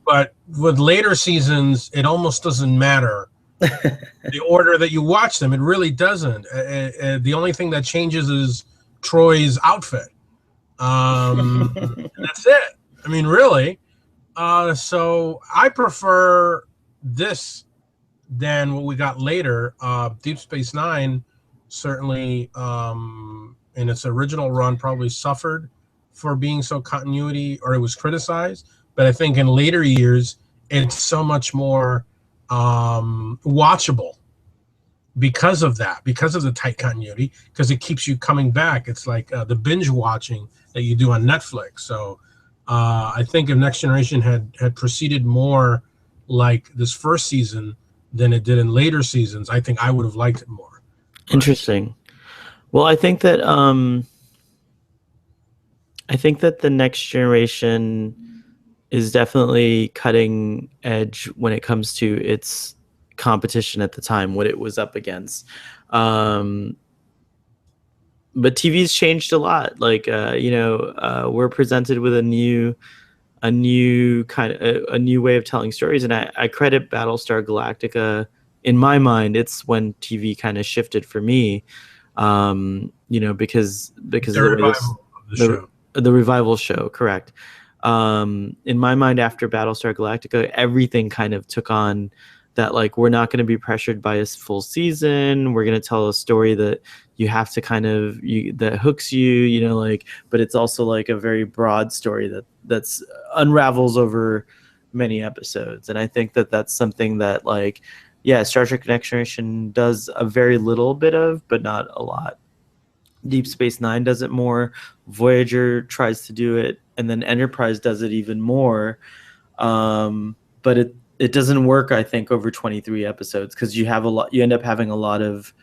But with later seasons, it almost doesn't matter the order that you watch them. It really doesn't. The only thing that changes is Troy's outfit. That's it. I mean, really. So I prefer this than what we got later. Deep Space Nine certainly, in its original run, probably suffered for being so continuity, or it was criticized. But I think in later years, it's so much more watchable because of that, because of the tight continuity, because it keeps you coming back. It's like the binge watching that you do on Netflix. So I think if Next Generation had proceeded more like this first season than it did in later seasons, I think I would have liked it more. Interesting. Well, I think that the Next Generation is definitely cutting edge when it comes to its competition at the time, what it was up against. But TV's changed a lot. Like we're presented with a new way of telling stories, and I credit Battlestar Galactica. In my mind, it's when TV kind of shifted for me. Because the revival of the show. The revival show, correct. In my mind, after Battlestar Galactica, everything kind of took on that, like, we're not going to be pressured by a full season. We're going to tell a story that you have to that hooks you, but it's also like a very broad story that's unravels over many episodes. And I think that that's something that, like, yeah, Star Trek Next Generation does a very little bit of, but not a lot. Deep Space Nine does it more. Voyager tries to do it, and then Enterprise does it even more. But it doesn't work, I think, over 23 episodes, because you end up having a lot of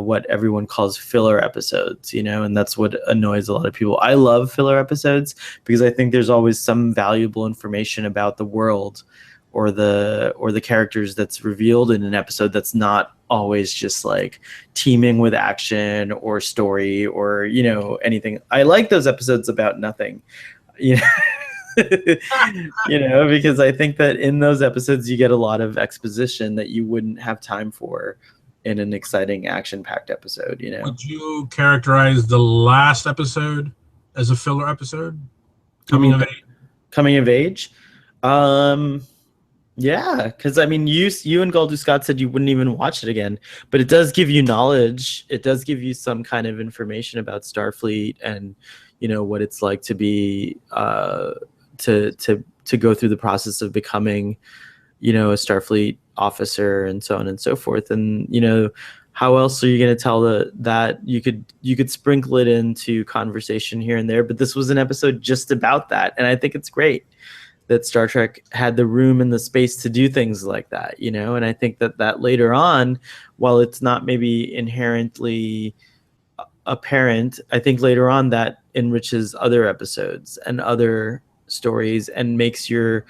what everyone calls filler episodes, and that's what annoys a lot of people. I love filler episodes because I think there's always some valuable information about the world or the characters that's revealed in an episode that's not always just like teeming with action or story or anything. I like those episodes about nothing. Because I think that in those episodes you get a lot of exposition that you wouldn't have time for in an exciting action-packed episode. Would you characterize the last episode as a filler episode? You Coming mean of age? coming of age? Um, yeah, because I mean, you and Goldie Scott said you wouldn't even watch it again, but it does give you knowledge. It does give you some kind of information about Starfleet and what it's like to be to go through the process of becoming a Starfleet officer and so on and so forth. And how else are you going to tell that you could sprinkle it into conversation here and there, but this was an episode just about that, and I think it's great that Star Trek had the room and the space to do things like that, and I think that later on, while it's not maybe inherently apparent, I think later on that enriches other episodes and other stories and makes your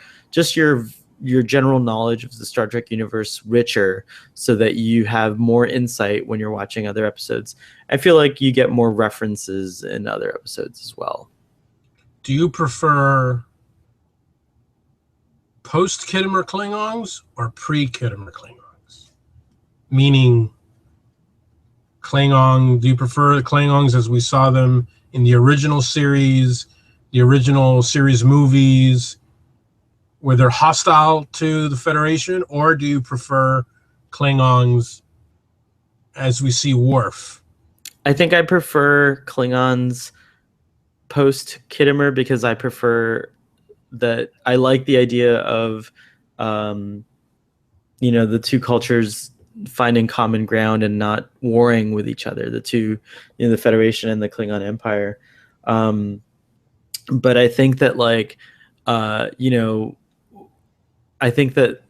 general knowledge of the Star Trek universe richer, so that you have more insight when you're watching other episodes. I feel like you get more references in other episodes as well. Do you prefer post-Kittimer Klingons or pre-Kittimer Klingons? Meaning, do you prefer the Klingons as we saw them in the original series movies, where they're hostile to the Federation, or do you prefer Klingons as we see Worf? I think I prefer Klingons post Kittimer, because I prefer that. I like the idea of the two cultures finding common ground and not warring with each other, the two, the Federation and the Klingon Empire. But I think that I think that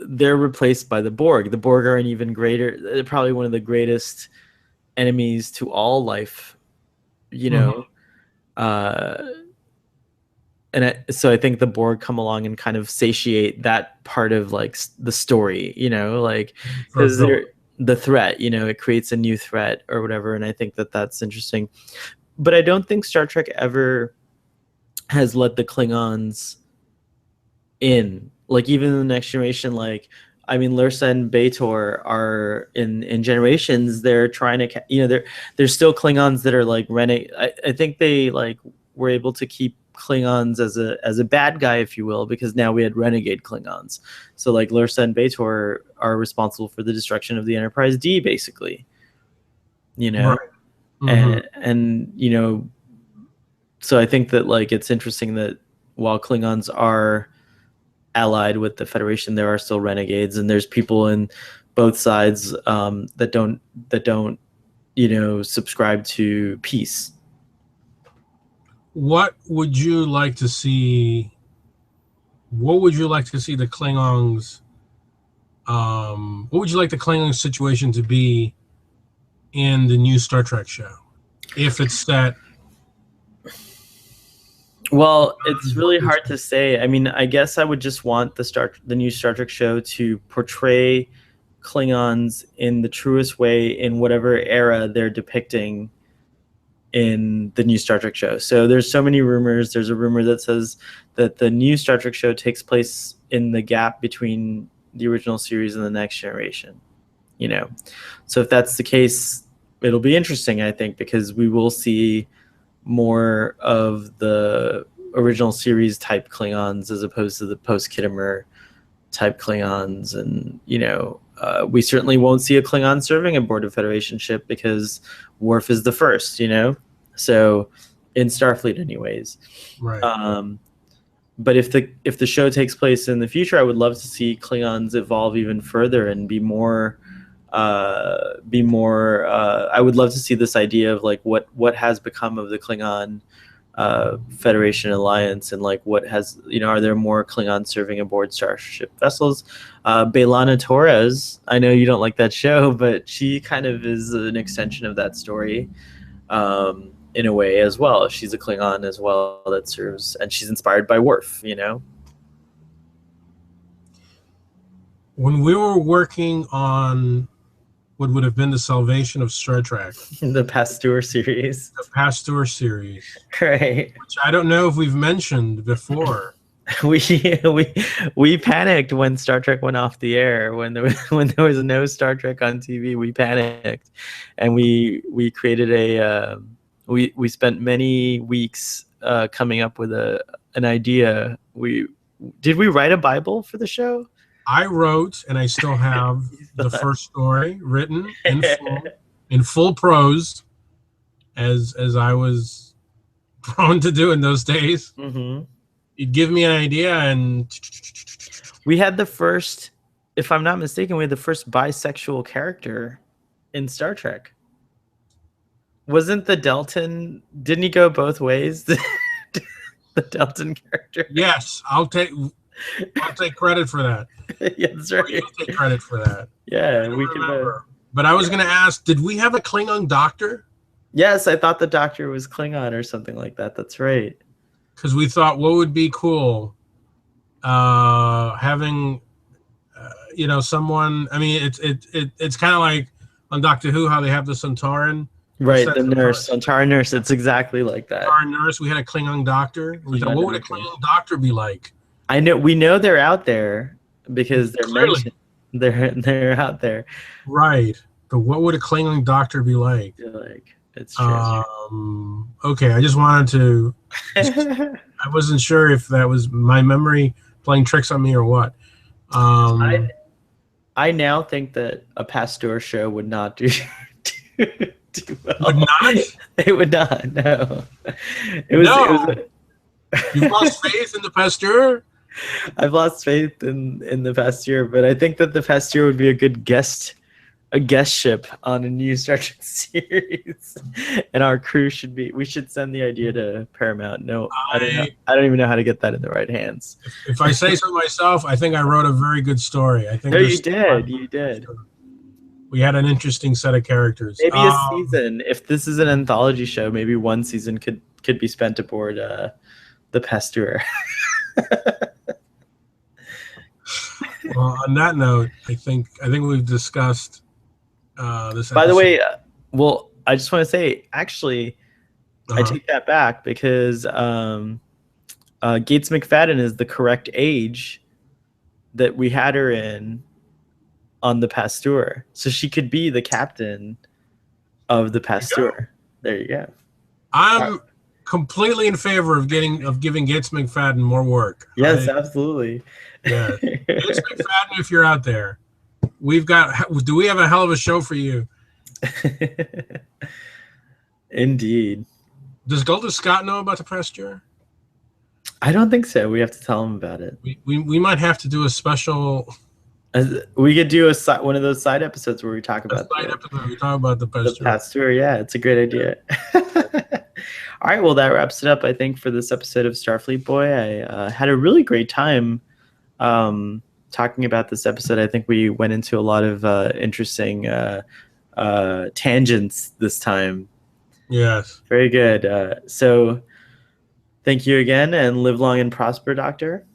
they're replaced by the Borg. The Borg are an even greater, probably one of the greatest enemies to all life, so I think the Borg come along and kind of satiate that part of the story, because they're the threat, it creates a new threat or whatever. And I think that that's interesting, but I don't think Star Trek ever has let the Klingons in, even in the Next Generation. I mean, Lursa and B'Etor are in Generations. They're trying to, there's still Klingons that are renegade. I think they were able to keep Klingons as a bad guy, if you will, because now we had renegade Klingons. So Lursa and B'Etor are responsible for the destruction of the Enterprise D, basically. Right. Mm-hmm. And so I think that it's interesting that while Klingons are allied with the Federation, there are still renegades, and there's people in both sides that don't subscribe to peace. What would you like to see? What would you like to see the Klingons? What would you like the Klingon situation to be in the new Star Trek show, if it's set? Well, it's really hard to say. I mean, I guess I would just want the new Star Trek show to portray Klingons in the truest way in whatever era they're depicting in the new Star Trek show. So there's so many rumors. There's a rumor that says that the new Star Trek show takes place in the gap between the original series and the Next Generation. So if that's the case, it'll be interesting, I think, because we will see more of the original series type Klingons as opposed to the post-Kittimer type Klingons. And we certainly won't see a Klingon serving aboard a Federation ship, because Worf is the first, so in Starfleet anyways. Right. But if the show takes place in the future, I would love to see Klingons evolve even further and be more I would love to see this idea of what has become of the Klingon Federation alliance, and what has, are there more Klingons serving aboard starship vessels? B'Elanna Torres, I know you don't like that show, but she kind of is an extension of that story in a way as well. She's a Klingon as well that serves, and she's inspired by Worf, When we were working on what would have been the salvation of Star Trek, The Pasteur series. the Pasteur series, Right. which I don't know if we've mentioned before. We we panicked when Star Trek went off the air. When there was no Star Trek on TV, we panicked, and we created we spent many weeks coming up with an idea. Did we write a Bible for the show? I wrote, and I still have the first story written in full prose, as I was prone to do in those days. Mm-hmm. You'd give me an idea, and we had the first, if I'm not mistaken, we had the first bisexual character in Star Trek. Wasn't the Delton? Didn't he go both ways? The Delton character. Yes, I'll take credit for that. Yeah, that's right. You take credit for that. Yeah, we can. But I was going to ask, did we have a Klingon doctor? Yes, I thought the doctor was Klingon or something like that. That's right. Because we thought, what would be cool, having, someone. I mean, it's kind of like on Doctor Who how they have the Sontaran. Right, the nurse, Sontaran nurse. It's exactly like that. Sontaran nurse. We had a Klingon doctor. We thought, what would a Klingon doctor be like? We know they're out there because they're mentioned. They're out there. Right, but what would a Klingon doctor be like? It's true. Okay, I just wanted to. I wasn't sure if that was my memory playing tricks on me or what. I now think that a Pasteur show would not do well. Would not? It would not. No. You've lost faith in the Pasteur? I've lost faith in the Pasteur, but I think that the Pasteur would be a good guest ship on a new Star Trek series, and our crew we should send the idea to Paramount. No, I don't even know how to get that in the right hands. If I say so myself, I think I wrote a very good story. I think you did. We had an interesting set of characters. Maybe a season. If this is an anthology show, maybe one season could be spent aboard the Pasteur. Well, on that note, I think we've discussed this. By the way, I just want to say, actually, I take that back because Gates McFadden is the correct age that we had her in on the Pasteur, so she could be the captain of the Pasteur. There you go. I'm completely in favor of giving Gates McFadden more work. Yes, absolutely. Yeah, Gates McFadden, if you're out there, do we have a hell of a show for you? Indeed. Does Golden Scott know about the Pasteur? I don't think so. We have to tell him about it. We might have to do a special. We could do one of those side episodes where we talk about the Pasteur. The Pasteur, yeah, it's a great idea. All right, well, that wraps it up, I think, for this episode of Starfleet Boy. I had a really great time talking about this episode. I think we went into a lot of interesting tangents this time. Yes. Very good. So thank you again, and live long and prosper, Doctor.